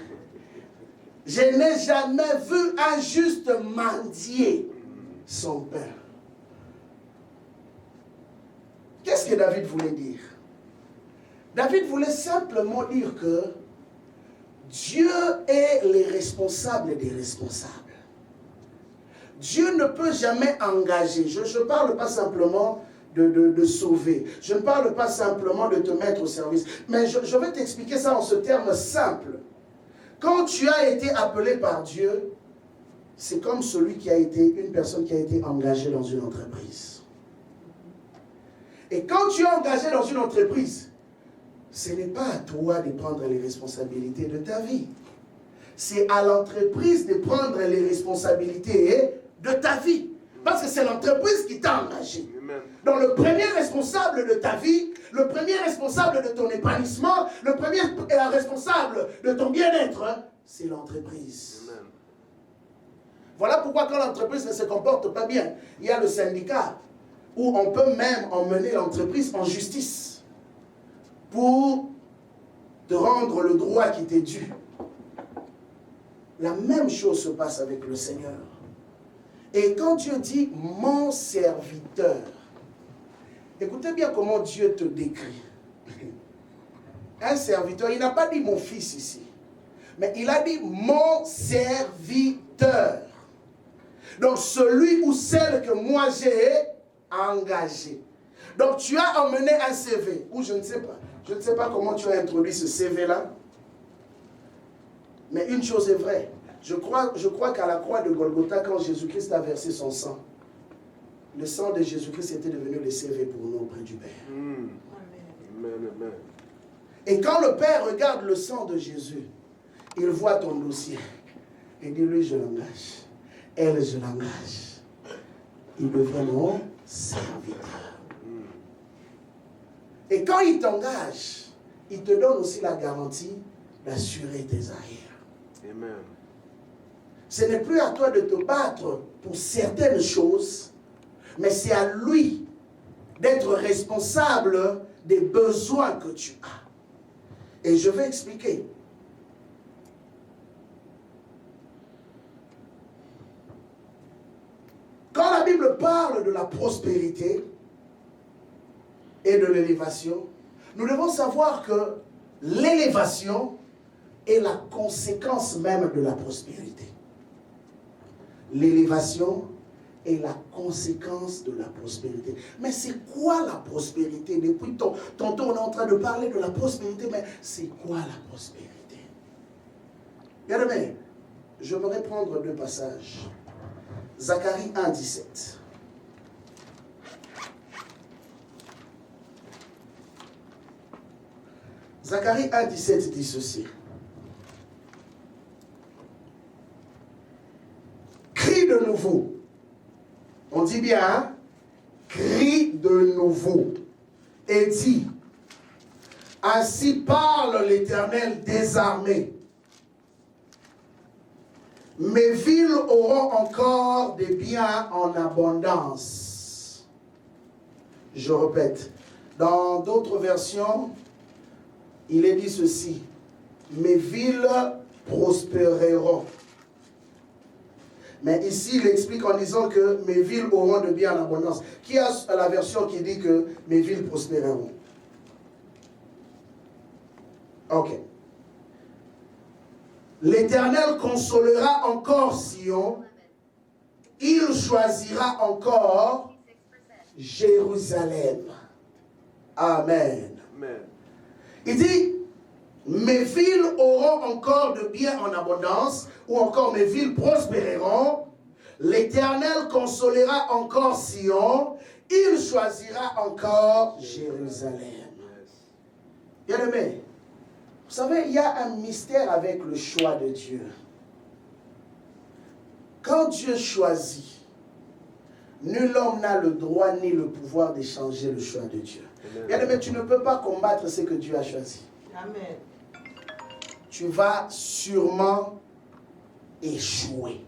Je n'ai jamais vu un juste mendier son pain. Qu'est-ce que David voulait dire? David voulait simplement dire que Dieu est le responsable des responsables. Dieu ne peut jamais engager. Je ne parle pas simplement de sauver. Je ne parle pas simplement de te mettre au service. Mais je vais t'expliquer ça en ce terme simple. Quand tu as été appelé par Dieu, c'est comme une personne qui a été engagée dans une entreprise. Et quand tu es engagé dans une entreprise, ce n'est pas à toi de prendre les responsabilités de ta vie. C'est à l'entreprise de prendre les responsabilités de ta vie. Parce que c'est l'entreprise qui t'a engagé. Donc le premier responsable de ta vie, le premier responsable de ton épanouissement, le premier responsable de ton bien-être, c'est l'entreprise. Voilà pourquoi quand l'entreprise ne se comporte pas bien, il y a le syndicat où on peut même emmener l'entreprise en justice pour te rendre le droit qui t'est dû. La même chose se passe avec le Seigneur. Et quand Dieu dit « mon serviteur », écoutez bien comment Dieu te décrit. Un serviteur, il n'a pas dit « mon fils » ici, mais il a dit « mon serviteur ». Donc celui ou celle que moi j'ai engagé. Donc tu as emmené un CV, ou je ne sais pas. Je ne sais pas comment tu as introduit ce CV-là. Mais une chose est vraie. Je crois qu'à la croix de Golgotha, quand Jésus-Christ a versé son sang, le sang de Jésus-Christ était devenu le CV pour nous auprès du Père. Amen. Et quand le Père regarde le sang de Jésus, il voit ton dossier. Et dit, lui, je l'engage. Elle, je l'engage. Il devient mon serviteur. Et quand il t'engage, il te donne aussi la garantie d'assurer tes arrières. Amen. Ce n'est plus à toi de te battre pour certaines choses, mais c'est à lui d'être responsable des besoins que tu as. Et je vais expliquer. Quand la Bible parle de la prospérité et de l'élévation, nous devons savoir que l'élévation est la conséquence même de la prospérité. L'élévation est la conséquence de la prospérité. Mais c'est quoi la prospérité? Depuis tantôt on est en train de parler de la prospérité, mais c'est quoi la prospérité? Bien-aimés, j'aimerais prendre deux passages. Zacharie 1, 17. Zacharie 1, 17 dit ceci. Crie de nouveau. On dit bien, hein? Crie de nouveau. Et dit, ainsi parle l'Éternel des armées. Mes villes auront encore des biens en abondance. Je répète, dans d'autres versions, il est dit ceci. Mes villes prospéreront. Mais ici, il explique en disant que mes villes auront de biens en abondance. Qui a la version qui dit que mes villes prospéreront? Ok. L'Éternel consolera encore Sion. Il choisira encore Jérusalem. Amen. Amen. Il dit, mes villes auront encore de biens en abondance, ou encore mes villes prospéreront. L'Éternel consolera encore Sion. Il choisira encore Jérusalem. Bien-aimés, vous savez, il y a un mystère avec le choix de Dieu. Quand Dieu choisit, nul homme n'a le droit ni le pouvoir de changer le choix de Dieu. Bien-aimé, tu ne peux pas combattre ce que Dieu a choisi. Amen. Tu vas sûrement échouer.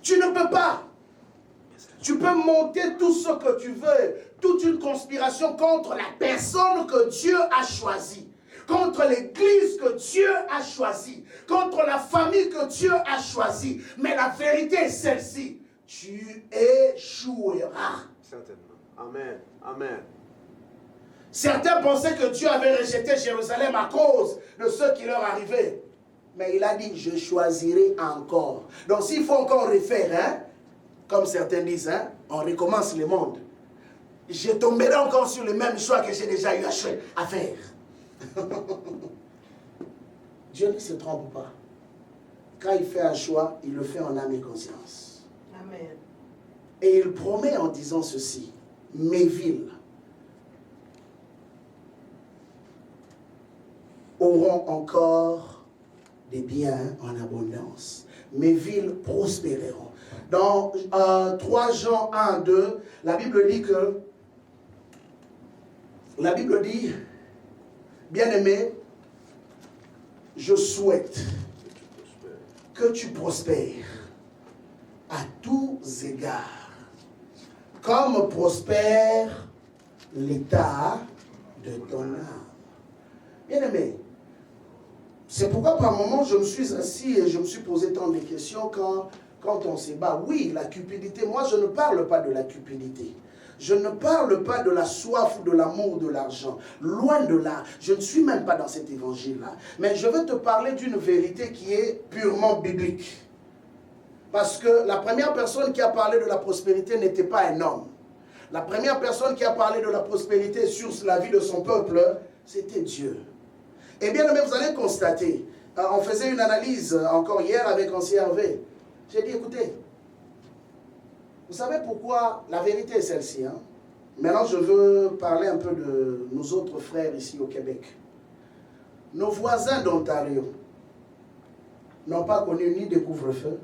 Tu ne peux pas. Tu peux monter tout ce que tu veux, toute une conspiration contre la personne que Dieu a choisie, contre l'église que Dieu a choisie, contre la famille que Dieu a choisie. Mais la vérité est celle-ci. Tu échoueras. Certainement. Amen. Amen. Certains pensaient que Dieu avait rejeté Jérusalem à cause de ce qui leur arrivait. Mais il a dit, je choisirai encore. Donc s'il faut encore refaire, hein, comme certains disent, hein, on recommence le monde. Je tomberai encore sur le même choix que j'ai déjà eu à faire. Dieu ne se trompe pas. Quand il fait un choix, il le fait en âme et conscience. Amen. Et il promet en disant ceci, mes villes auront encore des biens en abondance. Mes villes prospéreront. Dans 3 Jean 1, 2, la Bible dit, bien-aimé, je souhaite que tu prospères à tous égards, comme prospère l'état de ton âme. Bien-aimé, c'est pourquoi par moments je me suis assis et je me suis posé tant de questions quand on se bat. Oui, la cupidité, moi je ne parle pas de la cupidité. Je ne parle pas de la soif, de l'amour, de l'argent. Loin de là. Je ne suis même pas dans cet évangile-là. Mais je veux te parler d'une vérité qui est purement biblique. Parce que la première personne qui a parlé de la prospérité n'était pas un homme. La première personne qui a parlé de la prospérité sur la vie de son peuple, c'était Dieu. Et bien, vous allez constater, on faisait une analyse encore hier avec Ancien Hervé. J'ai dit, écoutez, vous savez pourquoi la vérité est celle-ci, hein? Maintenant, je veux parler un peu de nos autres frères ici au Québec. Nos voisins d'Ontario n'ont pas connu ni de couvre-feu,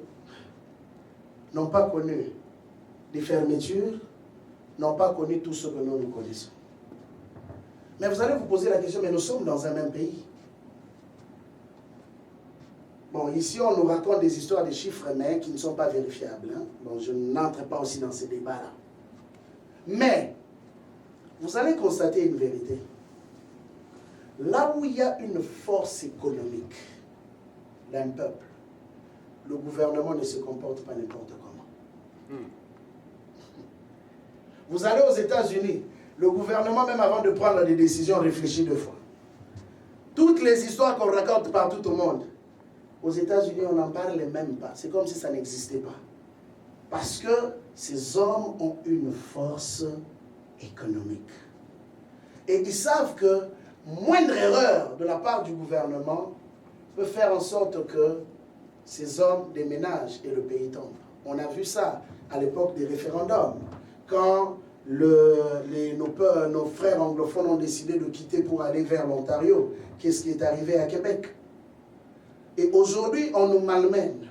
n'ont pas connu des fermetures, n'ont pas connu tout ce que nous connaissons. Mais vous allez vous poser la question, mais nous sommes dans un même pays. Bon, ici, on nous raconte des histoires de chiffres, mais qui ne sont pas vérifiables. Hein. Bon, je n'entre pas aussi dans ces débats-là. Mais, vous allez constater une vérité. Là où il y a une force économique d'un peuple, le gouvernement ne se comporte pas n'importe comment. Vous allez aux États-Unis, le gouvernement, même avant de prendre des décisions, réfléchit deux fois. Toutes les histoires qu'on raconte partout au monde, aux États-Unis, on n'en parle même pas. C'est comme si ça n'existait pas. Parce que ces hommes ont une force économique. Et ils savent que moindre erreur de la part du gouvernement peut faire en sorte que ces hommes déménagent et le pays tombe. On a vu ça à l'époque des référendums. Quand nos frères anglophones ont décidé de quitter pour aller vers l'Ontario, qu'est-ce qui est arrivé à Québec? Et aujourd'hui, on nous malmène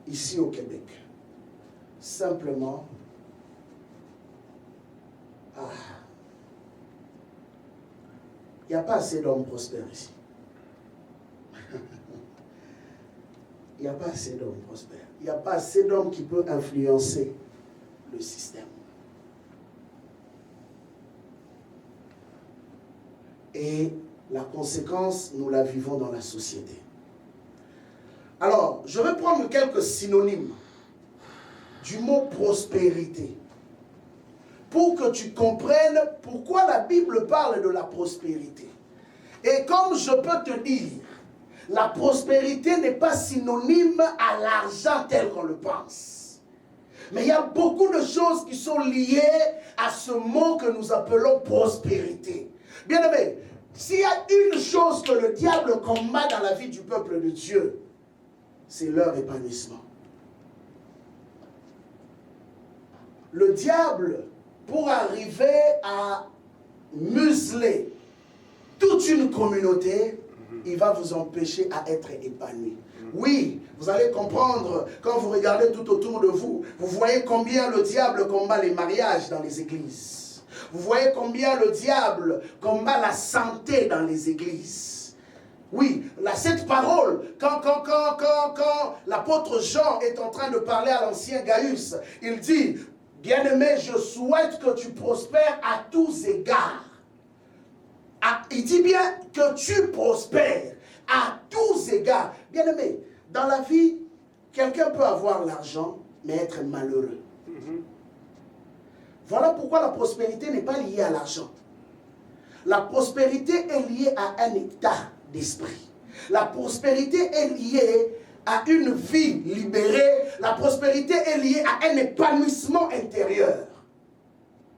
ici au Québec. Simplement, il n'y a pas assez d'hommes prospères ici. Il n'y a pas assez d'hommes prospères. Il n'y a pas assez d'hommes qui peuvent influencer le système. Et la conséquence, nous la vivons dans la société. Alors, je vais prendre quelques synonymes du mot prospérité pour que tu comprennes pourquoi la Bible parle de la prospérité. Et comme je peux te dire, la prospérité n'est pas synonyme à l'argent tel qu'on le pense. Mais il y a beaucoup de choses qui sont liées à ce mot que nous appelons prospérité. Bien-aimés, s'il y a une chose que le diable combat dans la vie du peuple de Dieu, c'est leur épanouissement. Le diable, pour arriver à museler toute une communauté, il va vous empêcher à être épanoui. Oui, vous allez comprendre, quand vous regardez tout autour de vous, vous voyez combien le diable combat les mariages dans les églises. Vous voyez combien le diable combat la santé dans les églises. Oui, cette parole, quand l'apôtre Jean est en train de parler à l'ancien Gaius, il dit, bien-aimé, je souhaite que tu prospères à tous égards. Il dit bien que tu prospères à tous égards. Bien-aimé, dans la vie, quelqu'un peut avoir l'argent, mais être malheureux. Voilà pourquoi la prospérité n'est pas liée à l'argent. La prospérité est liée à un état d'esprit. La prospérité est liée à une vie libérée. La prospérité est liée à un épanouissement intérieur.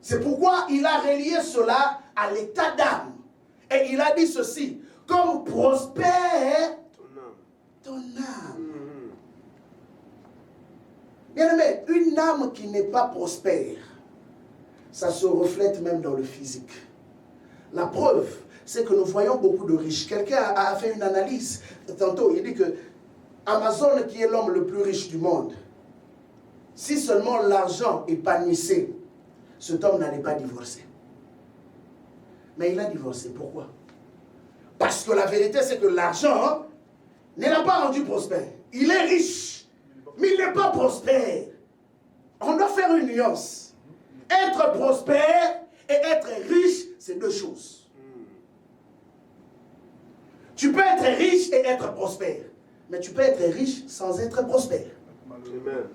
C'est pourquoi il a relié cela à l'état d'âme. Et il a dit ceci, comme prospère ton âme. Bien-aimé, une âme qui n'est pas prospère, ça se reflète même dans le physique. La preuve, c'est que nous voyons beaucoup de riches. Quelqu'un a fait une analyse tantôt, il dit que Amazon, qui est l'homme le plus riche du monde, si seulement l'argent épanouissait, cet homme n'allait pas divorcer. Mais il a divorcé. Pourquoi? Parce que la vérité, c'est que l'argent ne l'a pas rendu prospère. Il est riche, mais il n'est pas prospère. On doit faire une nuance. Être prospère et être riche, c'est deux choses. Tu peux être riche et être prospère. Mais tu peux être riche sans être prospère. Amen.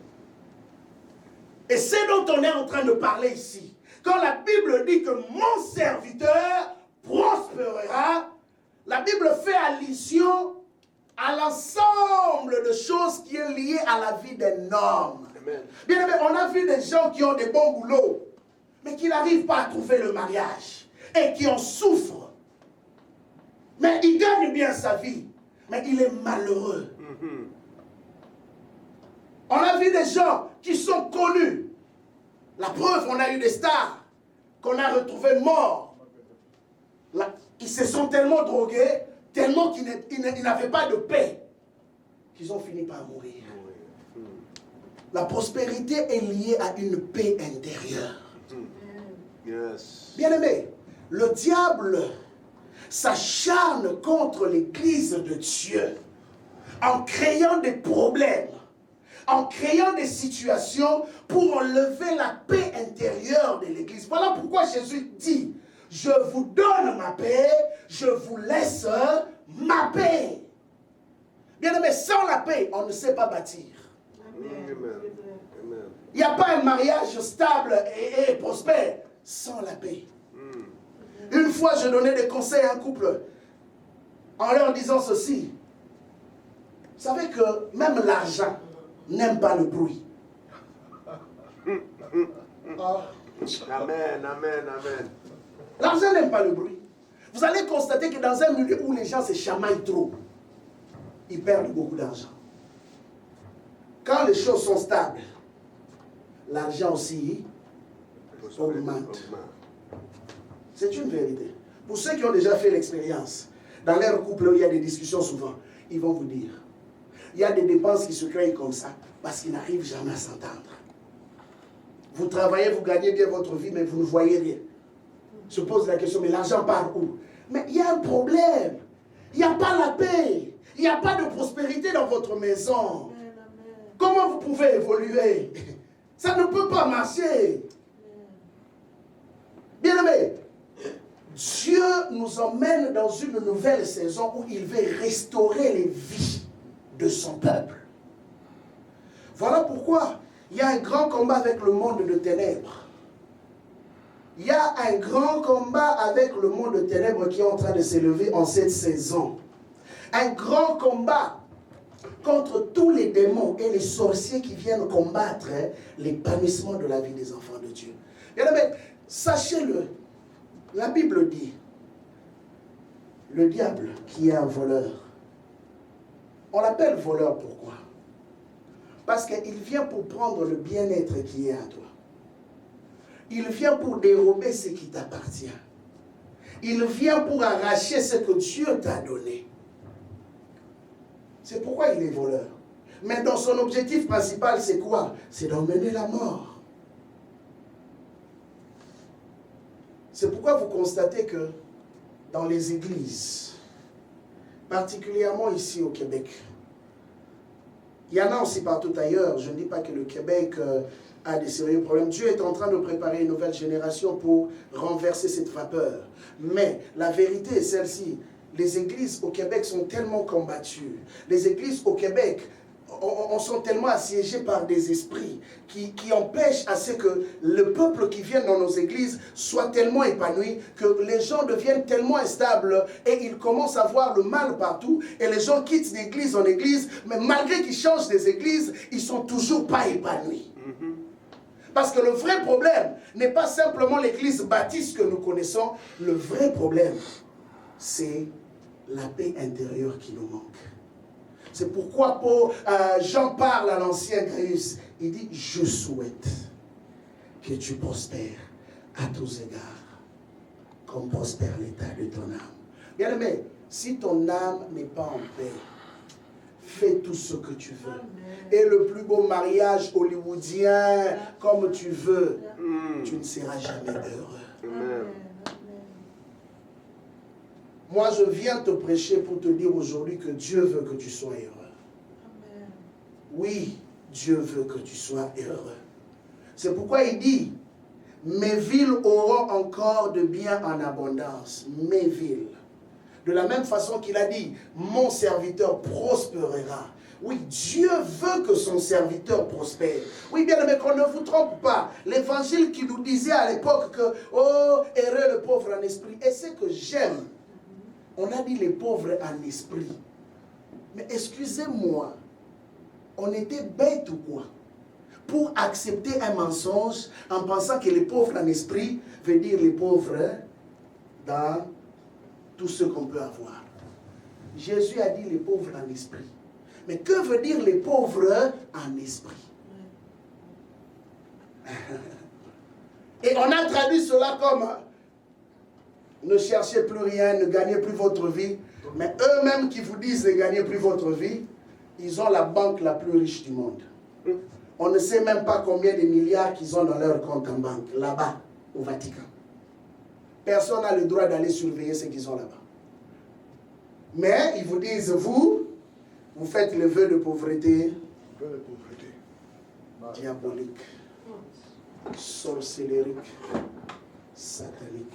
Et c'est dont on est en train de parler ici. Quand la Bible dit que mon serviteur prospérera, la Bible fait allusion à l'ensemble de choses qui est lié à la vie d'un homme. Amen. Bien aimé, on a vu des gens qui ont des bons boulots, mais qui n'arrivent pas à trouver le mariage et qui en souffrent. Mais il gagne bien sa vie, mais il est malheureux. On a vu des gens qui sont connus. La preuve, on a eu des stars qu'on a retrouvés morts. Là, ils se sont tellement drogués, tellement qu'ils n'avaient pas de paix, qu'ils ont fini par mourir. La prospérité est liée à une paix intérieure. Yes. Bien-aimé, le diable s'acharne contre l'église de Dieu en créant des problèmes, en créant des situations pour enlever la paix intérieure de l'Église. Voilà pourquoi Jésus dit, je vous donne ma paix, je vous laisse ma paix. Bien aimé, sans la paix, on ne sait pas bâtir. Il n'y a pas un mariage stable et prospère sans la paix. Une fois, je donnais des conseils à un couple en leur disant ceci. Vous savez que même l'argent n'aime pas le bruit. Amen, amen, amen. L'argent n'aime pas le bruit. Vous allez constater que dans un milieu où les gens se chamaillent trop, ils perdent beaucoup d'argent. Quand les choses sont stables, l'argent aussi augmente. C'est une vérité. Pour ceux qui ont déjà fait l'expérience, dans leur couple où il y a des discussions souvent, ils vont vous dire, il y a des dépenses qui se créent comme ça, parce qu'ils n'arrivent jamais à s'entendre. Vous travaillez, vous gagnez bien votre vie, mais vous ne voyez rien. Se pose la question, mais l'argent part où? Mais il y a un problème. Il n'y a pas la paix. Il n'y a pas de prospérité dans votre maison. Comment vous pouvez évoluer? Ça ne peut pas marcher. Bien aimé, Dieu nous emmène dans une nouvelle saison où il veut restaurer les vies de son peuple. Voilà pourquoi il y a un grand combat avec le monde de ténèbres. Il y a un grand combat avec le monde de ténèbres qui est en train de s'élever en cette saison. Un grand combat contre tous les démons et les sorciers qui viennent combattre l'épanouissement de la vie des enfants de Dieu. Bien aimé, sachez-le, la Bible dit, le diable qui est un voleur, on l'appelle voleur pourquoi? Parce qu'il vient pour prendre le bien-être qui est à toi. Il vient pour dérober ce qui t'appartient. Il vient pour arracher ce que Dieu t'a donné. C'est pourquoi il est voleur. Mais dans son objectif principal, c'est quoi? C'est d'emmener la mort. C'est pourquoi vous constatez que dans les églises, particulièrement ici au Québec, il y en a aussi partout ailleurs. Je ne dis pas que le Québec a des sérieux problèmes. Dieu est en train de préparer une nouvelle génération pour renverser cette vapeur. Mais la vérité est celle-ci. Les églises au Québec sont tellement combattues. Les églises au Québec sont tellement assiégées par des esprits qui empêchent à ce que le peuple qui vient dans nos églises soit tellement épanoui que les gens deviennent tellement instables et ils commencent à voir le mal partout et les gens quittent d'église en église, mais malgré qu'ils changent des églises, ils ne sont toujours pas épanouis. Parce que le vrai problème n'est pas simplement l'église baptiste que nous connaissons. Le vrai problème, c'est la paix intérieure qui nous manque. C'est pourquoi Jean parle à l'ancien Gaius. Il dit, je souhaite que tu prospères à tous égards, comme prospère l'état de ton âme. Bien aimé, si ton âme n'est pas en paix, fais tout ce que tu veux. Et le plus beau mariage hollywoodien, comme tu veux, tu ne seras jamais heureux. Amen. Moi, je viens te prêcher pour te dire aujourd'hui que Dieu veut que tu sois heureux. Oui, Dieu veut que tu sois heureux. C'est pourquoi il dit, mes villes auront encore de bien en abondance. Mes villes. De la même façon qu'il a dit, mon serviteur prospérera. Oui, Dieu veut que son serviteur prospère. Oui, bien aimé, qu'on ne vous trompe pas. L'évangile qui nous disait à l'époque que, oh, heureux le pauvre en esprit. Et c'est que j'aime. On a dit les pauvres en esprit. Mais excusez-moi, on était bêtes ou quoi? Pour accepter un mensonge en pensant que les pauvres en esprit veut dire les pauvres dans tout ce qu'on peut avoir. Jésus a dit les pauvres en esprit. Mais que veut dire les pauvres en esprit? Et on a traduit cela comme ne cherchez plus rien, ne gagnez plus votre vie. Mais eux-mêmes qui vous disent ne gagnez plus votre vie, ils ont la banque la plus riche du monde. On ne sait même pas combien de milliards qu'ils ont dans leur compte en banque, là-bas, au Vatican. Personne n'a le droit d'aller surveiller ce qu'ils ont là-bas. Mais ils vous disent, vous, Vous faites le vœu de pauvreté. Vœu de pauvreté. Diabolique. Sorcellerique. Satanique.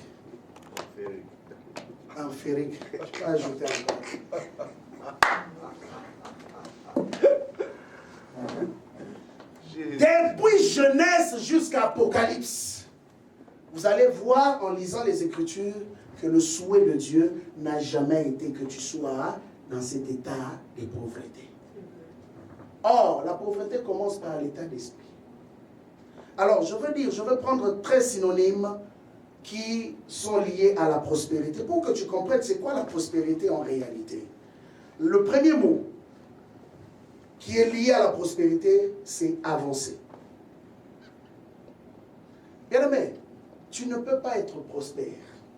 Enférique. Je peux ajouter encore. Depuis Genèse jusqu'à Apocalypse, vous allez voir en lisant les Écritures que le souhait de Dieu n'a jamais été que tu sois dans cet état de pauvreté. Or, la pauvreté commence par l'état d'esprit. Alors, je veux prendre 13 synonymes qui sont liés à la prospérité pour que tu comprennes c'est quoi la prospérité en réalité. Le premier mot qui est lié à la prospérité, c'est avancer. Bien-aimé, tu ne peux pas être prospère.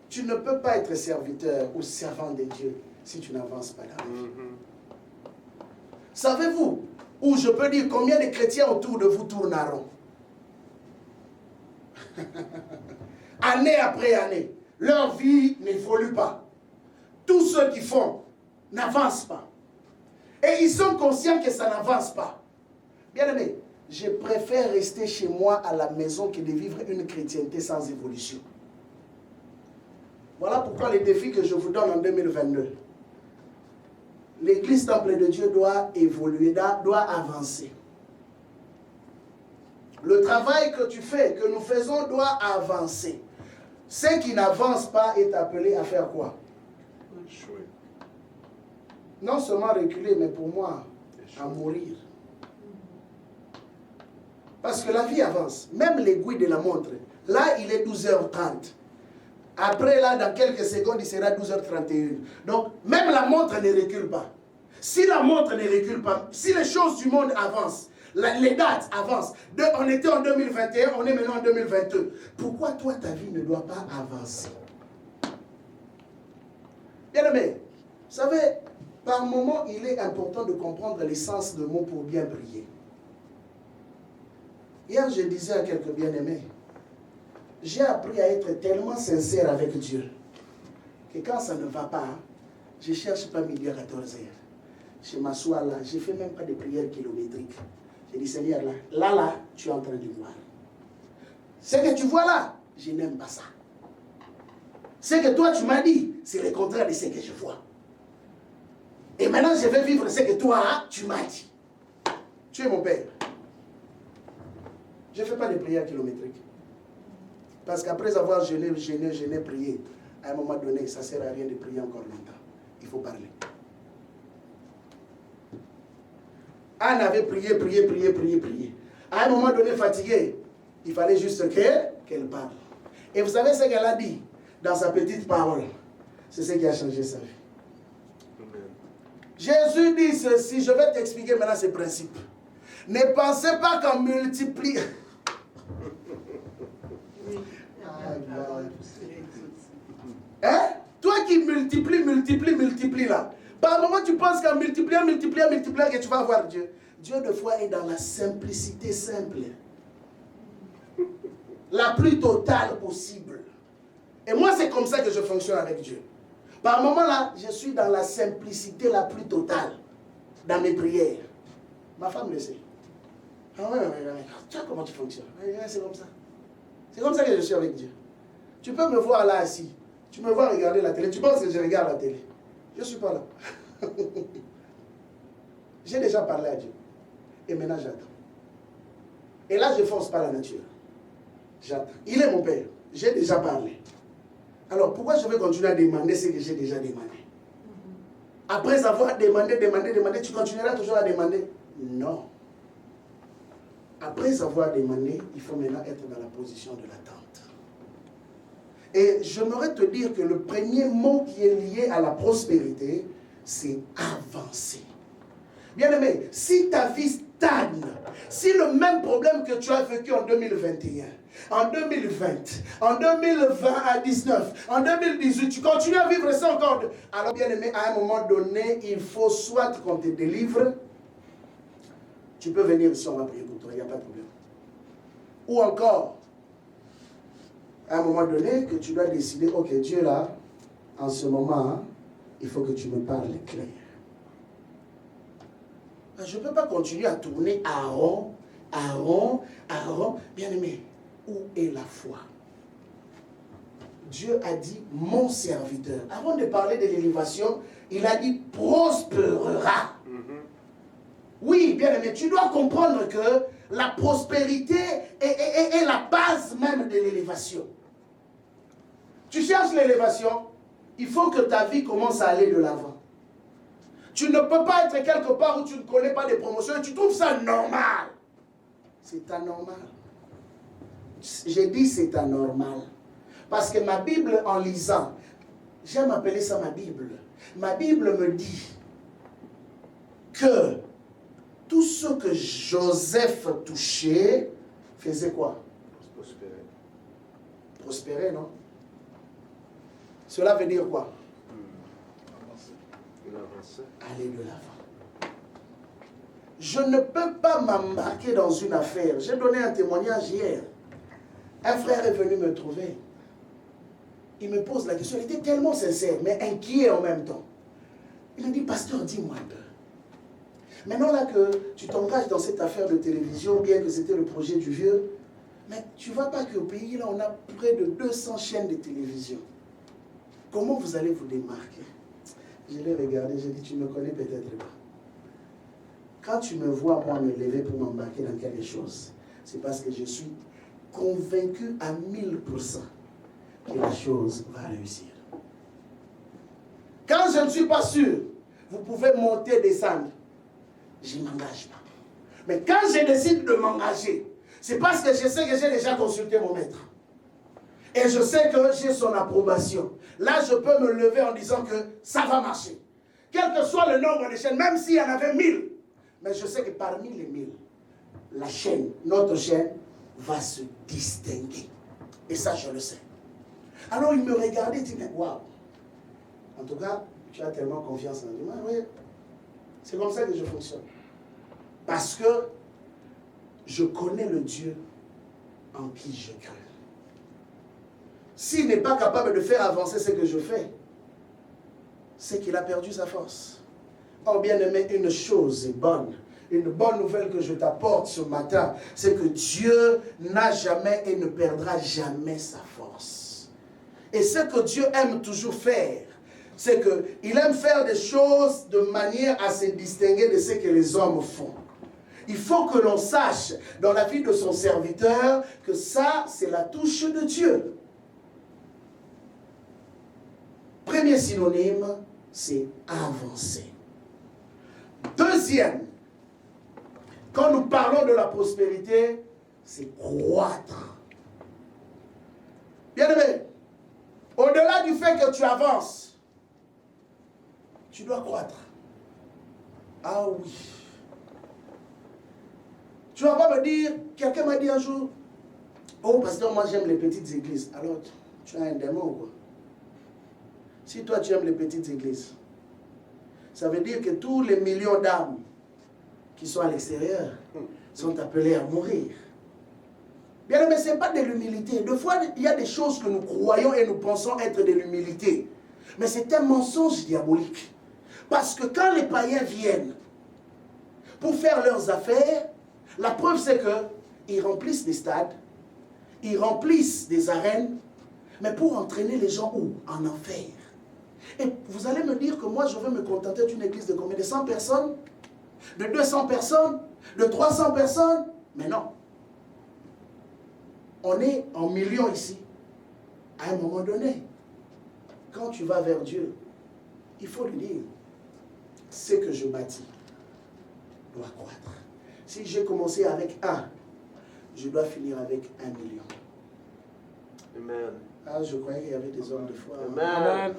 Tu ne peux pas être serviteur ou servant de Dieu si tu n'avances pas dans la vie. Savez-vous, ou je peux dire combien de chrétiens autour de vous tournent à rond? Année après année, leur vie n'évolue pas. Tous ceux qui font n'avancent pas. Et ils sont conscients que ça n'avance pas. Bien aimé, je préfère rester chez moi à la maison que de vivre une chrétienté sans évolution. Voilà pourquoi les défis que je vous donne en 2022. L'église Temple de Dieu doit évoluer, doit avancer. Le travail que tu fais, que nous faisons, doit avancer. Ce qui n'avance pas est appelé à faire quoi? Échouer. Non seulement reculer, mais pour moi, à mourir. Parce que la vie avance. Même l'aiguille de la montre. Là, il est 12h30. Après, là, dans quelques secondes, il sera 12h31. Donc, même la montre ne recule pas. Si la montre ne recule pas, si les choses du monde avancent, les dates avancent. On était en 2021, on est maintenant en 2022. Pourquoi toi, ta vie ne doit pas avancer? Bien aimé, vous savez, par moment, il est important de comprendre l'essence de mots pour bien prier. Hier, je disais à quelques bien-aimés, j'ai appris à être tellement sincère avec Dieu que quand ça ne va pas, je ne cherche pas midi à 14h. Je m'assois là, je ne fais même pas de prières kilométriques. Je dis, Seigneur, là, tu es en train de voir. Ce que tu vois là, je n'aime pas ça. Ce que toi, tu m'as dit, c'est le contraire de ce que je vois. Et maintenant, je vais vivre ce que toi, tu m'as dit. Tu es mon Père. Je ne fais pas de prières kilométriques. Parce qu'après avoir jeûné, prié, à un moment donné, ça ne sert à rien de prier encore longtemps. Il faut parler. Anne avait prié. À un moment donné, fatiguée, il fallait juste qu'elle parle. Et vous savez ce qu'elle a dit dans sa petite parole? C'est ce qui a changé sa vie. Amen. Jésus dit ceci, je vais t'expliquer maintenant ce principe. Ne pensez pas qu'en multipliant... Hein? Toi qui multiplie là. Par moment, tu penses qu'en multipliant, que tu vas avoir Dieu. Dieu, de fois, est dans la simplicité simple. La plus totale possible. Et moi, c'est comme ça que je fonctionne avec Dieu. Par moment là, je suis dans la simplicité la plus totale dans mes prières. Ma femme le sait. Ah ouais. Tu vois comment tu fonctionnes? C'est comme ça. C'est comme ça que je suis avec Dieu. Tu peux me voir là assis. Tu me vois regarder la télé. Tu penses que je regarde la télé? Je ne suis pas là. J'ai déjà parlé à Dieu. Et maintenant j'attends. Et là je ne force pas la nature. J'attends. Il est mon Père. J'ai déjà parlé. Alors pourquoi je vais continuer à demander ce que j'ai déjà demandé? Après avoir demandé, tu continueras toujours à demander? Non. Après avoir demandé, il faut maintenant être dans la position de l'attente. Et j'aimerais te dire que le premier mot qui est lié à la prospérité, c'est avancer. Bien aimé, si ta vie stagne, si le même problème que tu as vécu en 2021, en 2020, en 2020 à 19, en 2018, tu continues à vivre ça encore. Alors bien aimé, à un moment donné, il faut soit qu'on te délivre, tu peux venir ici, on va prier pour toi, il n'y a pas de problème. Ou encore, à un moment donné, que tu dois décider, ok, Dieu là, en ce moment, il faut que tu me parles clair. Je ne peux pas continuer à tourner à rond, à rond, à rond. Bien aimé, où est la foi? Dieu a dit mon serviteur. Avant de parler de l'élévation, il a dit prospérera. Oui, bien aimé, tu dois comprendre que la prospérité est la base même de l'élévation. Tu cherches l'élévation, il faut que ta vie commence à aller de l'avant. Tu ne peux pas être quelque part où tu ne connais pas des promotions et tu trouves ça normal. C'est anormal. J'ai dit c'est anormal. Parce que ma Bible, en lisant, j'aime appeler ça ma Bible. Ma Bible me dit que tout ce que Joseph touchait faisait quoi? Prospérer. Prospérer, non? Cela veut dire quoi? Aller de l'avant. Je ne peux pas m'embarquer dans une affaire. J'ai donné un témoignage hier. Un frère est venu me trouver. Il me pose la question. Il était tellement sincère, mais inquiet en même temps. Il me dit, pasteur, dis-moi un peu. Maintenant là que tu t'engages dans cette affaire de télévision, bien que c'était le projet du vieux, mais tu ne vois pas qu'au pays, là, on a près de 200 chaînes de télévision. Comment vous allez vous démarquer? Je l'ai regardé, j'ai dit, tu ne me connais peut-être pas. Quand tu me vois, moi, me lever pour m'embarquer dans quelque chose, c'est parce que je suis convaincu à 1000% que la chose va réussir. Quand je ne suis pas sûr, vous pouvez monter, descendre. Je ne m'engage pas. Mais quand je décide de m'engager, c'est parce que je sais que j'ai déjà consulté mon maître. Et je sais que j'ai son approbation. Là, je peux me lever en disant que ça va marcher. Quel que soit le nombre de chaînes, même s'il y en avait 1000. Mais je sais que parmi les 1000, la chaîne, notre chaîne, va se distinguer. Et ça, je le sais. Alors, il me regardait et dit, mais waouh. En tout cas, tu as tellement confiance en moi. Oui, c'est comme ça que je fonctionne. Parce que je connais le Dieu en qui je crée. S'il n'est pas capable de faire avancer ce que je fais, c'est qu'il a perdu sa force. Oh bien-aimé, une chose est bonne. Une bonne nouvelle que je t'apporte ce matin, c'est que Dieu n'a jamais et ne perdra jamais sa force. Et ce que Dieu aime toujours faire, c'est qu'il aime faire des choses de manière à se distinguer de ce que les hommes font. Il faut que l'on sache dans la vie de son serviteur que ça, c'est la touche de Dieu. Premier synonyme, c'est avancer. Deuxième, quand nous parlons de la prospérité, c'est croître. Bien aimé, au-delà du fait que tu avances, tu dois croître. Ah oui. Tu ne vas pas me dire, quelqu'un m'a dit un jour, oh pasteur, moi j'aime les petites églises. Alors, tu as un démon ou quoi? Si toi tu aimes les petites églises, ça veut dire que tous les millions d'âmes qui sont à l'extérieur sont appelés à mourir. Bien, mais ce n'est pas de l'humilité. Des fois, il y a des choses que nous croyons et nous pensons être de l'humilité. Mais c'est un mensonge diabolique. Parce que quand les païens viennent pour faire leurs affaires, la preuve c'est qu'ils remplissent des stades, ils remplissent des arènes, mais pour entraîner les gens où? En enfer. Et vous allez me dire que moi je veux me contenter d'une église de combien? De 100 personnes? De 200 personnes? De 300 personnes? Mais non. On est en millions ici. À un moment donné, quand tu vas vers Dieu, il faut lui dire, ce que je bâtis doit croître. Si j'ai commencé avec 1, je dois finir avec 1 million. Amen. Ah, je croyais qu'il y avait des hommes de foi. Amen.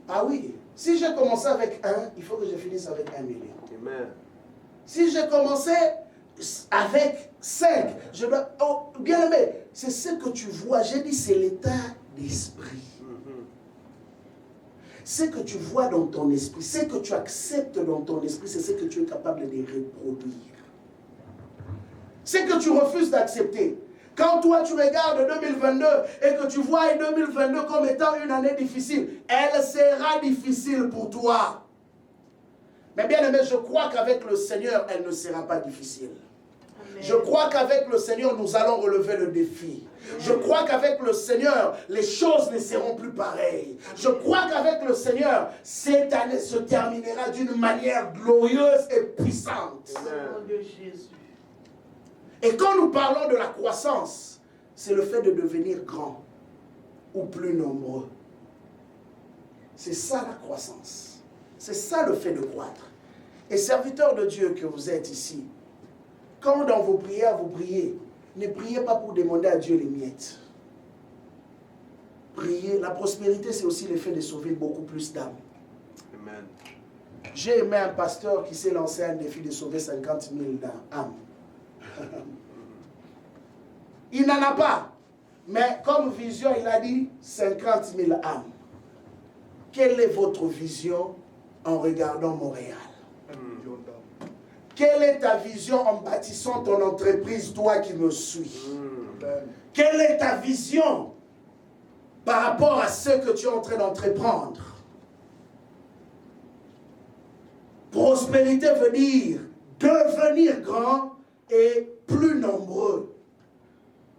Ah oui, si j'ai commencé avec 1, il faut que je finisse avec 1 million. Amen. Si j'ai commencé avec 5, je dois... Oh, bien aimé, c'est ce que tu vois. J'ai dit, c'est l'état d'esprit. Ce que tu vois dans ton esprit, ce que tu acceptes dans ton esprit, c'est ce que tu es capable de reproduire. Ce que tu refuses d'accepter. Quand toi tu regardes 2022 et que tu vois 2022 comme étant une année difficile, elle sera difficile pour toi. Mais bien aimé, je crois qu'avec le Seigneur, elle ne sera pas difficile. Amen. Je crois qu'avec le Seigneur, nous allons relever le défi. Je crois qu'avec le Seigneur, les choses ne seront plus pareilles. Je crois qu'avec le Seigneur, cette année se terminera d'une manière glorieuse et puissante. Au nom de Jésus. Et quand nous parlons de la croissance, c'est le fait de devenir grand ou plus nombreux. C'est ça la croissance. C'est ça le fait de croître. Et serviteurs de Dieu que vous êtes ici, quand dans vos prières vous priez, ne priez pas pour demander à Dieu les miettes. Priez. La prospérité, c'est aussi le fait de sauver beaucoup plus d'âmes. Amen. J'ai aimé un pasteur qui s'est lancé un défi de sauver 50 000 âmes. Il n'en a pas. Mais comme vision, il a dit 50 000 âmes. Quelle est votre vision en regardant Montréal? Quelle est ta vision en bâtissant ton entreprise, toi qui me suis? Quelle est ta vision par rapport à ce que tu es en train d'entreprendre? Prospérité veut dire devenir grand et plus nombreux.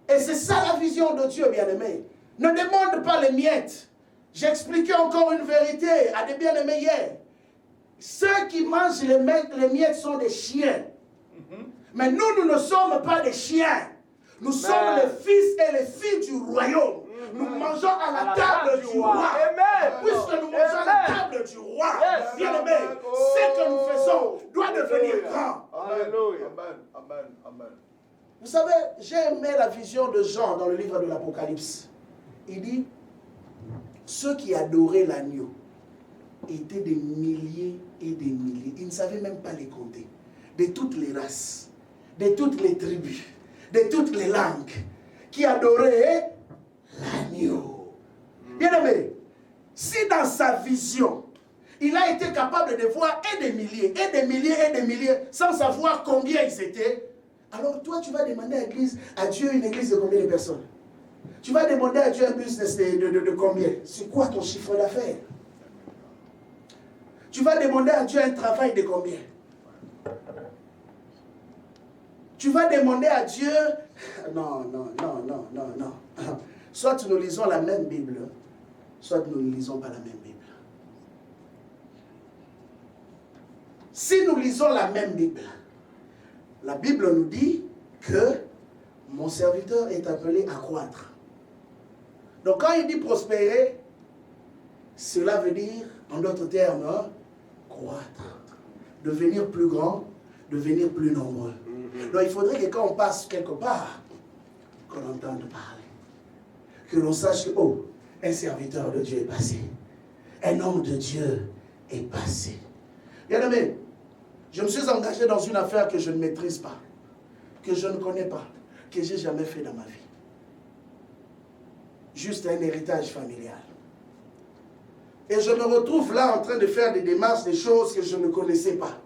Et c'est ça la vision de Dieu, bien-aimé. Ne demande pas les miettes. J'expliquais encore une vérité à des bien-aimés hier. Ceux qui mangent les miettes sont des chiens. Mais nous ne sommes pas des chiens. Nous sommes les fils et les filles du royaume. Nous mangeons à la table du roi. Puisque nous mangeons à la table du roi, bien-aimé, ce que nous faisons doit devenir grand. Alléluia. Amen. Amen. Vous savez, j'ai aimé la vision de Jean dans le livre de l'Apocalypse. Il dit, ceux qui adoraient l'agneau étaient des milliers et des milliers. Ils ne savaient même pas les compter. De toutes les races, de toutes les tribus, de toutes les langues, qui adoraient l'agneau. Bien-aimé, si dans sa vision, il a été capable de voir et des milliers, et des milliers, et des milliers, sans savoir combien ils étaient, alors toi, tu vas demander à Dieu une église de combien de personnes? Tu vas demander à Dieu un business de combien? C'est quoi ton chiffre d'affaires? Tu vas demander à Dieu un travail de combien? Tu vas demander à Dieu... Non. Soit nous lisons la même Bible, soit nous ne lisons pas la même Bible. Si nous lisons la même Bible, la Bible nous dit que mon serviteur est appelé à croître. Donc quand il dit prospérer, cela veut dire, en d'autres termes, croître. Devenir plus grand, devenir plus nombreux. Donc il faudrait que quand on passe quelque part, qu'on entende parler. Que l'on sache que, oh, un serviteur de Dieu est passé. Un homme de Dieu est passé. Bien-aimé, je me suis engagé dans une affaire que je ne maîtrise pas, que je ne connais pas, que je n'ai jamais fait dans ma vie. Juste un héritage familial. Et je me retrouve là en train de faire des démarches, des choses que je ne connaissais pas.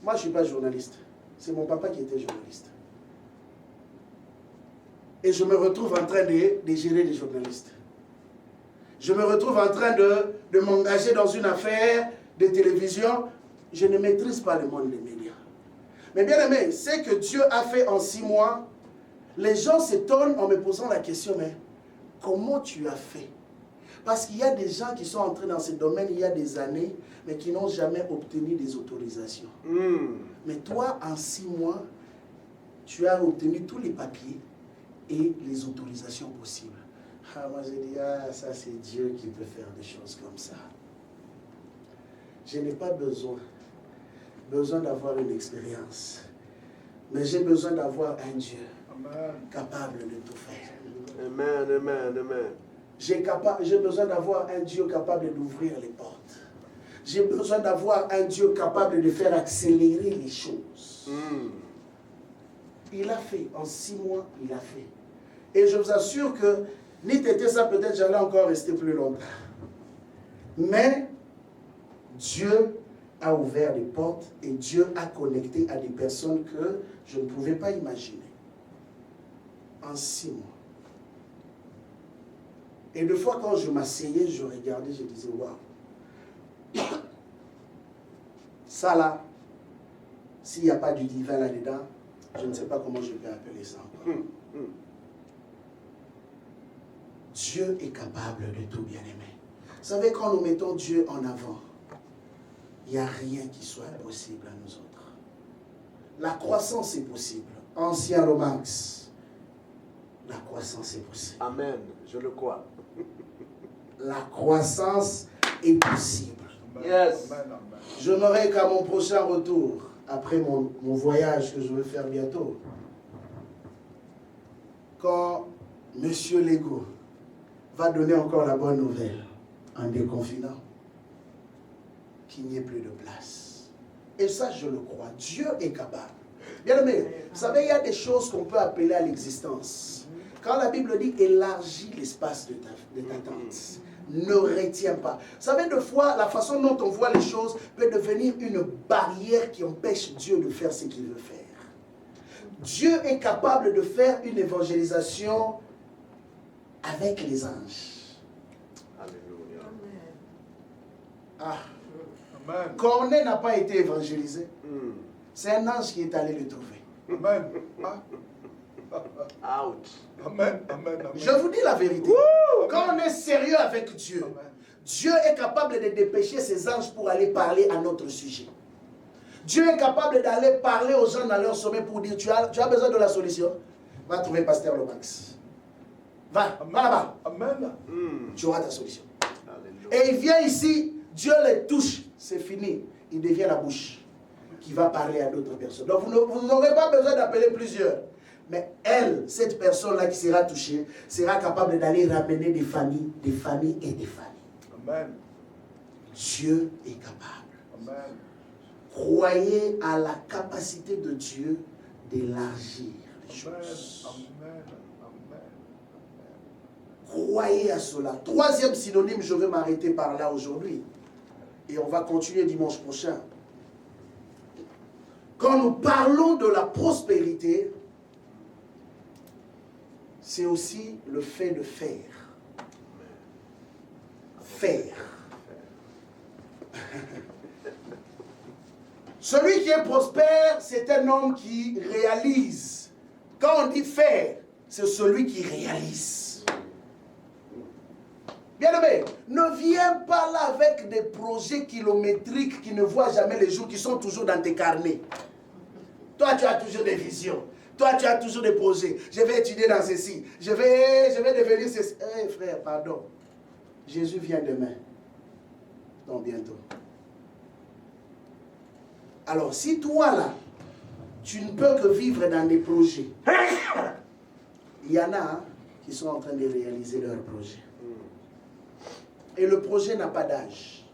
Moi, je ne suis pas journaliste. C'est mon papa qui était journaliste. Et je me retrouve en train de gérer les journalistes. Je me retrouve en train de m'engager dans une affaire de télévision. Je ne maîtrise pas le monde des médias. Mais bien aimé, ce que Dieu a fait en 6 mois, les gens s'étonnent en me posant la question, mais comment tu as fait? Parce qu'il y a des gens qui sont entrés dans ce domaine il y a des années, mais qui n'ont jamais obtenu des autorisations. Mais toi, en 6 mois, tu as obtenu tous les papiers et les autorisations possibles. Ah, moi j'ai dit, ça c'est Dieu qui peut faire des choses comme ça. Je n'ai pas besoin d'avoir une expérience, mais j'ai besoin d'avoir un Dieu capable de tout faire. Amen. J'ai besoin d'avoir un Dieu capable d'ouvrir les portes. J'ai besoin d'avoir un Dieu capable de faire accélérer les choses. Il a fait, en 6 mois, il a fait. Et je vous assure que, ni t'étais ça, peut-être j'allais encore rester plus longtemps. Mais, Dieu a ouvert les portes et Dieu a connecté à des personnes que je ne pouvais pas imaginer. En 6 mois. Et des fois, quand je m'asseyais, je regardais, je disais, waouh. Ça là, s'il n'y a pas du divin là-dedans, je ne sais pas comment je peux appeler ça encore. Dieu est capable de tout, bien-aimé. Vous savez, quand nous mettons Dieu en avant, il n'y a rien qui soit impossible à nous autres. La croissance est possible. Ancien Romax, la croissance est possible. Amen. Je le crois. La croissance est possible. Yes. J'aimerais qu'à mon prochain retour, après mon voyage que je vais faire bientôt, quand M. Legault va donner encore la bonne nouvelle en déconfinant, qu'il n'y ait plus de place. Et ça, je le crois. Dieu est capable. Bien aimé, vous savez, il y a des choses qu'on peut appeler à l'existence. Quand la Bible dit élargis l'espace de ta tente, ne retiens pas. Vous savez, des fois, la façon dont on voit les choses peut devenir une barrière qui empêche Dieu de faire ce qu'il veut faire. Dieu est capable de faire une évangélisation avec les anges. Alléluia. Ah. Corneille n'a pas été évangélisé. C'est un ange qui est allé le trouver. Amen. Ouch. Amen. Amen. Je vous dis la vérité. Quand on est sérieux avec Dieu, Dieu est capable de dépêcher ses anges pour aller parler à notre sujet. Dieu est capable d'aller parler aux gens dans leur sommeil pour dire tu as besoin de la solution. Va trouver Pasteur Lomax. Va là-bas. Amen. Tu auras ta solution. Alléluia. Et il vient ici, Dieu les touche, c'est fini. Il devient la bouche qui va parler à d'autres personnes. Donc vous n'aurez pas besoin d'appeler plusieurs. Mais elle, cette personne-là qui sera touchée, sera capable d'aller ramener des familles et des familles. Amen. Dieu est capable. Amen. Croyez à la capacité de Dieu d'élargir les choses. Amen. Amen. Croyez à cela. Troisième synonyme, je vais m'arrêter par là aujourd'hui. Et on va continuer dimanche prochain. Quand nous parlons de la prospérité, c'est aussi le fait de faire. Faire. Celui qui est prospère, c'est un homme qui réalise. Quand on dit faire, c'est celui qui réalise. Bien-aimé, ne viens pas là avec des projets kilométriques qui ne voient jamais les jours, qui sont toujours dans tes carnets. Toi, tu as toujours des visions. Toi, tu as toujours des projets. Je vais étudier dans ceci. Je vais devenir ceci. Eh frère, pardon. Jésus vient demain. Donc bientôt. Alors, si toi là, tu ne peux que vivre dans des projets, il y en a qui sont en train de réaliser leurs projets. Et le projet n'a pas d'âge.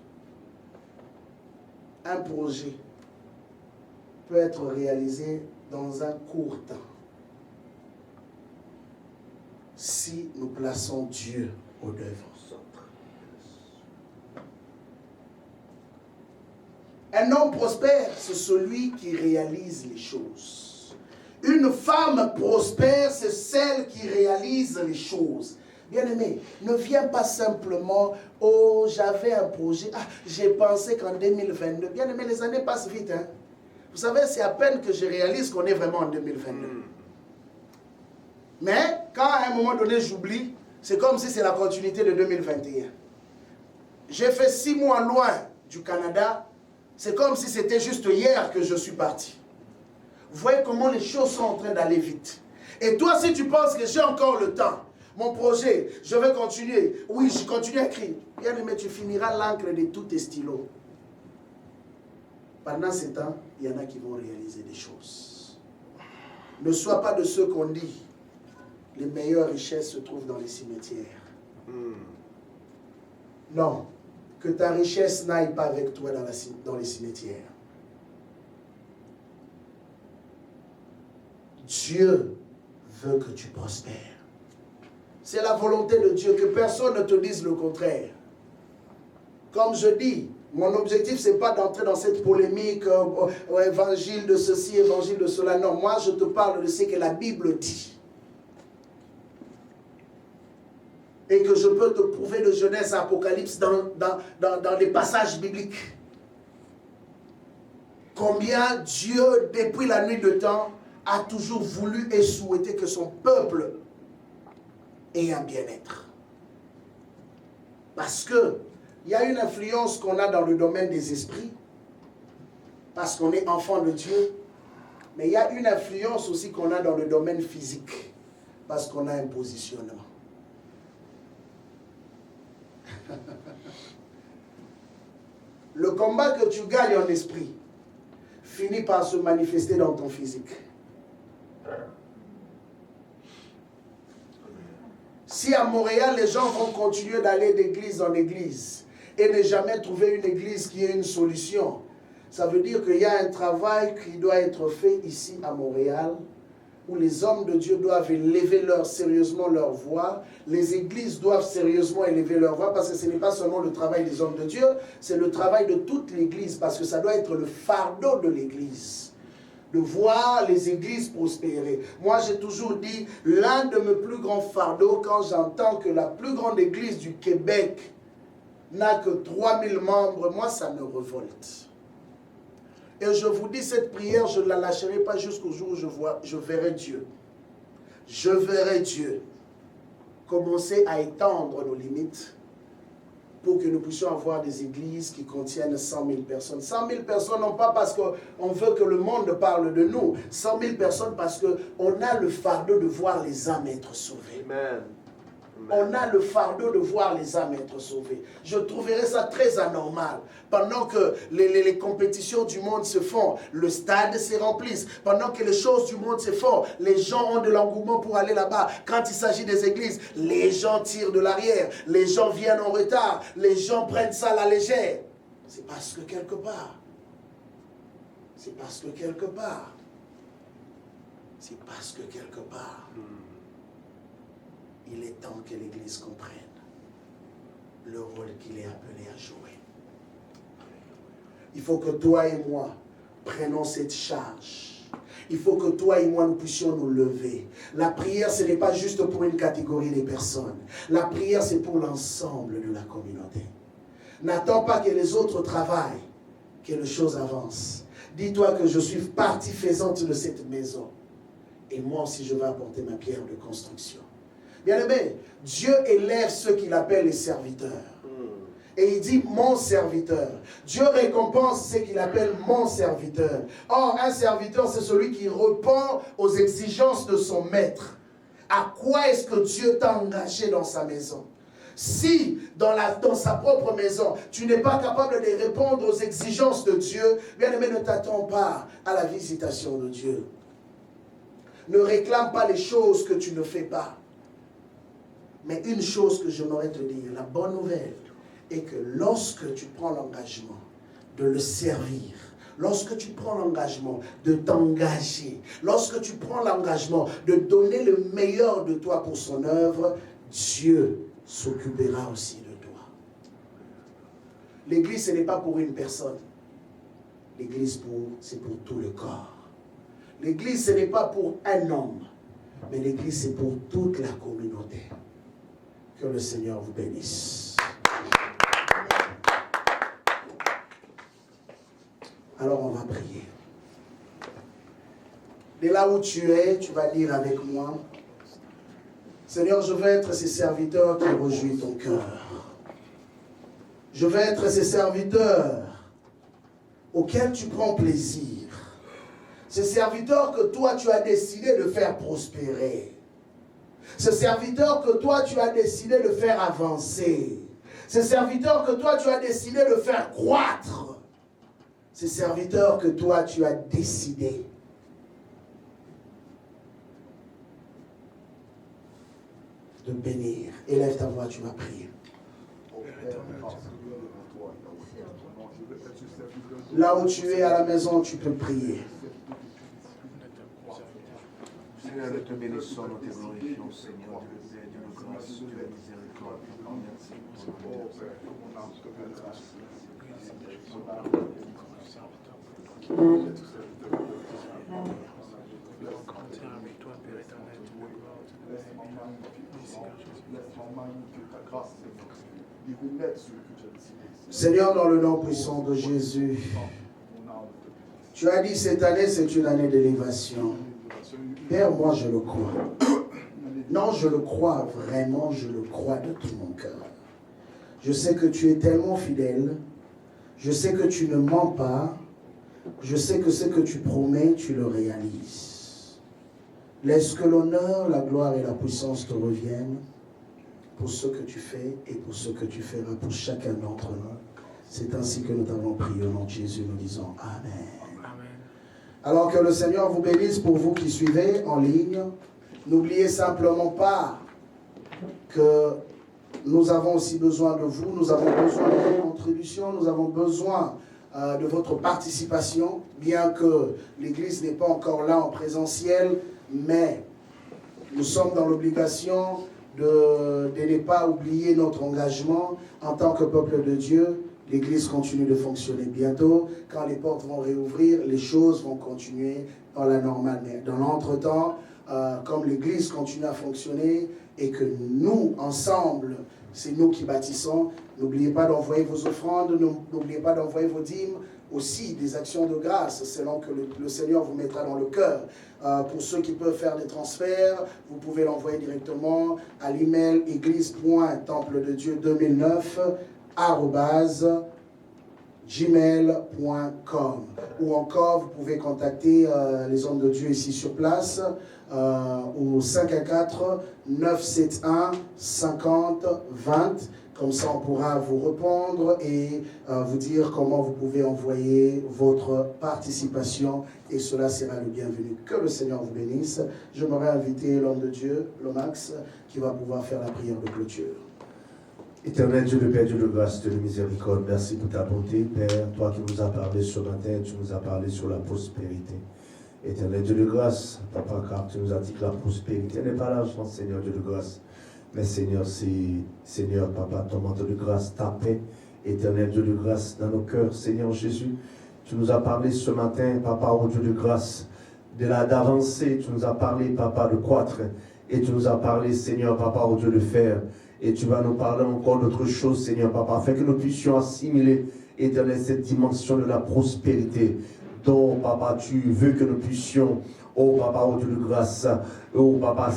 Un projet peut être réalisé dans un court temps. Si nous plaçons Dieu au devant. Un homme prospère, c'est celui qui réalise les choses. Une femme prospère, c'est celle qui réalise les choses. Bien-aimé, ne viens pas simplement, oh, j'avais un projet, ah, j'ai pensé qu'en 2022, bien-aimé, les années passent vite, hein. Vous savez, c'est à peine que je réalise qu'on est vraiment en 2022. Mais, quand à un moment donné, j'oublie, c'est comme si c'est la continuité de 2021. J'ai fait 6 mois loin du Canada, c'est comme si c'était juste hier que je suis parti. Vous voyez comment les choses sont en train d'aller vite. Et toi, si tu penses que j'ai encore le temps, mon projet, je vais continuer. Oui, je continue à écrire. Bien aimé, tu finiras l'encre de tous tes stylos. Pendant ce temps, il y en a qui vont réaliser des choses. Ne sois pas de ceux qu'on dit, les meilleures richesses se trouvent dans les cimetières. Non, que ta richesse n'aille pas avec toi dans les cimetières. Dieu veut que tu prospères. C'est la volonté de Dieu, que personne ne te dise le contraire. Comme je dis, mon objectif, ce n'est pas d'entrer dans cette polémique, évangile de ceci, évangile de cela. Non, moi, je te parle de ce que la Bible dit. Et que je peux te prouver de Genèse à Apocalypse dans les passages bibliques. Combien Dieu, depuis la nuit de temps, a toujours voulu et souhaité que son peuple ait un bien-être. Parce que il y a une influence qu'on a dans le domaine des esprits, parce qu'on est enfant de Dieu, mais il y a une influence aussi qu'on a dans le domaine physique, parce qu'on a un positionnement. Le combat que tu gagnes en esprit finit par se manifester dans ton physique. Si à Montréal, les gens vont continuer d'aller d'église en église et ne jamais trouver une église qui ait une solution, ça veut dire qu'il y a un travail qui doit être fait ici à Montréal, où les hommes de Dieu doivent élever sérieusement leur voix, les églises doivent sérieusement élever leur voix, parce que ce n'est pas seulement le travail des hommes de Dieu, c'est le travail de toute l'église, parce que ça doit être le fardeau de l'église, de voir les églises prospérer. Moi, j'ai toujours dit, l'un de mes plus grands fardeaux, quand j'entends que la plus grande église du Québec n'a que 3000 membres, moi, ça me révolte. Et je vous dis, cette prière, je ne la lâcherai pas jusqu'au jour où je verrai Dieu. Je verrai Dieu commencer à étendre nos limites pour que nous puissions avoir des églises qui contiennent 100 000 personnes. 100 000 personnes, non pas parce qu'on veut que le monde parle de nous. 100 000 personnes parce qu'on a le fardeau de voir les âmes être sauvées. Amen. On a le fardeau de voir les âmes être sauvées. Je trouverais ça très anormal. Pendant que les compétitions du monde se font, le stade se remplisse. Pendant que les choses du monde se font, les gens ont de l'engouement pour aller là-bas. Quand il s'agit des églises, les gens tirent de l'arrière. Les gens viennent en retard. Les gens prennent ça à la légère. C'est parce que quelque part, il est temps que l'Église comprenne le rôle qu'il est appelé à jouer. Il faut que toi et moi prenions cette charge. Il faut que toi et moi nous puissions nous lever. La prière, ce n'est pas juste pour une catégorie de personnes. La prière, c'est pour l'ensemble de la communauté. N'attends pas que les autres travaillent, que les choses avancent. Dis-toi que je suis partie faisante de cette maison. Et moi aussi, je vais apporter ma pierre de construction. Bien-aimé, Dieu élève ceux qu'il appelle les serviteurs. Et il dit mon serviteur. Dieu récompense ceux qu'il appelle mon serviteur. Or, un serviteur, c'est celui qui répond aux exigences de son maître. À quoi est-ce que Dieu t'a engagé dans sa maison? Si dans sa propre maison, tu n'es pas capable de répondre aux exigences de Dieu, bien-aimé, ne t'attends pas à la visitation de Dieu. Ne réclame pas les choses que tu ne fais pas. Mais une chose que j'aimerais te dire, la bonne nouvelle, est que lorsque tu prends l'engagement de le servir, lorsque tu prends l'engagement de t'engager, lorsque tu prends l'engagement de donner le meilleur de toi pour son œuvre, Dieu s'occupera aussi de toi. L'église, ce n'est pas pour une personne. L'église, c'est pour tout le corps. L'église, ce n'est pas pour un homme, mais l'église, c'est pour toute la communauté. Que le Seigneur vous bénisse. Alors on va prier. De là où tu es, tu vas dire avec moi, Seigneur, je veux être ces serviteurs qui réjouissent ton cœur. Je veux être ces serviteurs auxquels tu prends plaisir. Ces serviteurs que toi tu as décidé de faire prospérer. Ces serviteurs que toi tu as décidé de faire avancer. Ces serviteurs que toi tu as décidé de faire croître. Ces serviteurs que toi tu as décidé de bénir. Élève ta voix, tu vas prier. Là où tu es à la maison, tu peux prier. Seigneur, nous te bénissons, nous te glorifions, Seigneur, de nos grâces, de la miséricorde. Merci. Seigneur, dans le nom puissant de Jésus, Tu as dit cette année, c'est une année d'élévation. Père, moi je le crois. Non, je le crois vraiment, je le crois de tout mon cœur. Je sais que tu es tellement fidèle. Je sais que tu ne mens pas. Je sais que ce que tu promets, tu le réalises. Laisse que l'honneur, la gloire et la puissance te reviennent pour ce que tu fais et pour ce que tu feras pour chacun d'entre nous. C'est ainsi que nous t'avons prié au nom de Jésus, nous disons Amen. Amen. Alors que le Seigneur vous bénisse pour vous qui suivez en ligne. N'oubliez simplement pas que nous avons aussi besoin de vous, nous avons besoin de votre contribution, nous avons besoin de votre participation, bien que l'Église n'est pas encore là en présentiel, mais nous sommes dans l'obligation de ne pas oublier notre engagement en tant que peuple de Dieu. L'Église continue de fonctionner bientôt. Quand les portes vont réouvrir, les choses vont continuer dans la normale. Mais dans l'entretemps, comme l'Église continue à fonctionner et que nous, ensemble, c'est nous qui bâtissons, n'oubliez pas d'envoyer vos offrandes, n'oubliez pas d'envoyer vos dîmes, aussi des actions de grâce, selon que le Seigneur vous mettra dans le cœur. Pour ceux qui peuvent faire des transferts, vous pouvez l'envoyer directement à l'email église.templededieu2009@gmail.com, ou encore vous pouvez contacter les hommes de Dieu ici sur place au 514-971-50-20. Comme ça, on pourra vous répondre et vous dire comment vous pouvez envoyer votre participation, et cela sera le bienvenu. Que le Seigneur vous bénisse. Je m'aurais invité l'homme de Dieu, Lomax, qui va pouvoir faire la prière de clôture. Éternel Dieu, le Père, Dieu de grâce, Dieu de miséricorde, merci pour ta bonté, Père, toi qui nous as parlé ce matin, tu nous as parlé sur la prospérité. Éternel Dieu de grâce, Papa, car tu nous as dit que la prospérité n'est pas l'argent, Seigneur Dieu de grâce. Mais Seigneur, c'est, Seigneur, Papa, ton manteau de grâce, ta paix, éternel Dieu de grâce, dans nos cœurs, Seigneur Jésus. Tu nous as parlé ce matin, Papa, au Dieu de grâce, d'avancer. Tu nous as parlé, Papa, de croître. Et tu nous as parlé, Seigneur, Papa, au Dieu de faire. Et tu vas nous parler encore d'autre chose, Seigneur, Papa, afin que nous puissions assimiler, éternel, cette dimension de la prospérité dont, Papa, tu veux que nous puissions, oh Papa, au Dieu de grâce, oh Papa,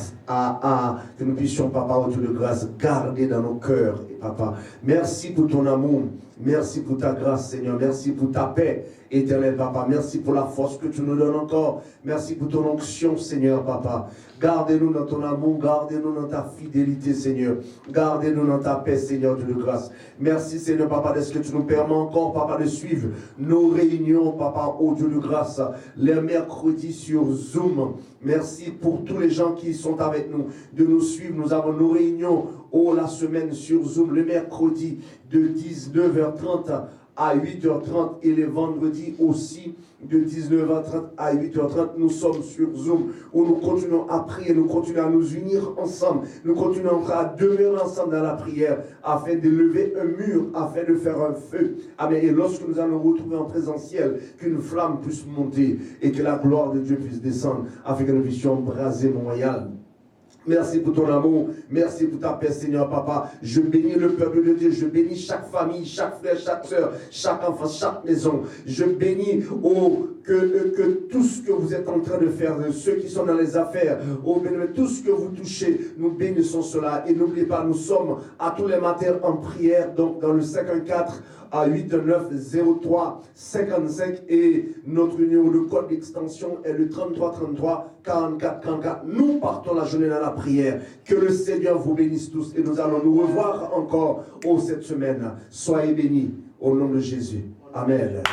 que nous puissions, Papa, au Dieu de grâce, garder dans nos cœurs, Papa. Merci pour ton amour, merci pour ta grâce, Seigneur, merci pour ta paix, éternel, Papa. Merci pour la force que tu nous donnes encore. Merci pour ton onction, Seigneur, Papa. Gardez-nous dans ton amour, gardez-nous dans ta fidélité, Seigneur. Gardez-nous dans ta paix, Seigneur, Dieu de grâce. Merci, Seigneur, Papa, de ce que tu nous permets encore, Papa, de suivre nos réunions, Papa, au Dieu de grâce, les mercredis sur Zoom. Merci pour tous les gens qui sont avec nous, de nous suivre. Nous avons nos réunions, la semaine sur Zoom, le mercredi de 19h30 à 8h30 et les vendredis aussi de 19h30 à 8h30. Nous sommes sur Zoom où nous continuons à prier, nous continuons à nous unir ensemble, nous continuons à demeurer ensemble dans la prière afin de lever un mur, afin de faire un feu. Amen. Et lorsque nous allons nous retrouver en présentiel, qu'une flamme puisse monter et que la gloire de Dieu puisse descendre afin que nous puissions embraser Montréal. Merci pour ton amour, merci pour ta paix, Seigneur, Papa. Je bénis le peuple de Dieu, je bénis chaque famille, chaque frère, chaque soeur, chaque enfant, chaque maison. Je bénis que tout ce que vous êtes en train de faire, ceux qui sont dans les affaires, tout ce que vous touchez, nous bénissons cela. Et n'oubliez pas, nous sommes à tous les matins en prière, donc dans le 514 à 8903-55 et notre numéro de code d'extension est le 3333-4444. Nous partons la journée dans la prière. Que le Seigneur vous bénisse tous et nous allons nous revoir encore cette semaine. Soyez bénis au nom de Jésus. Amen.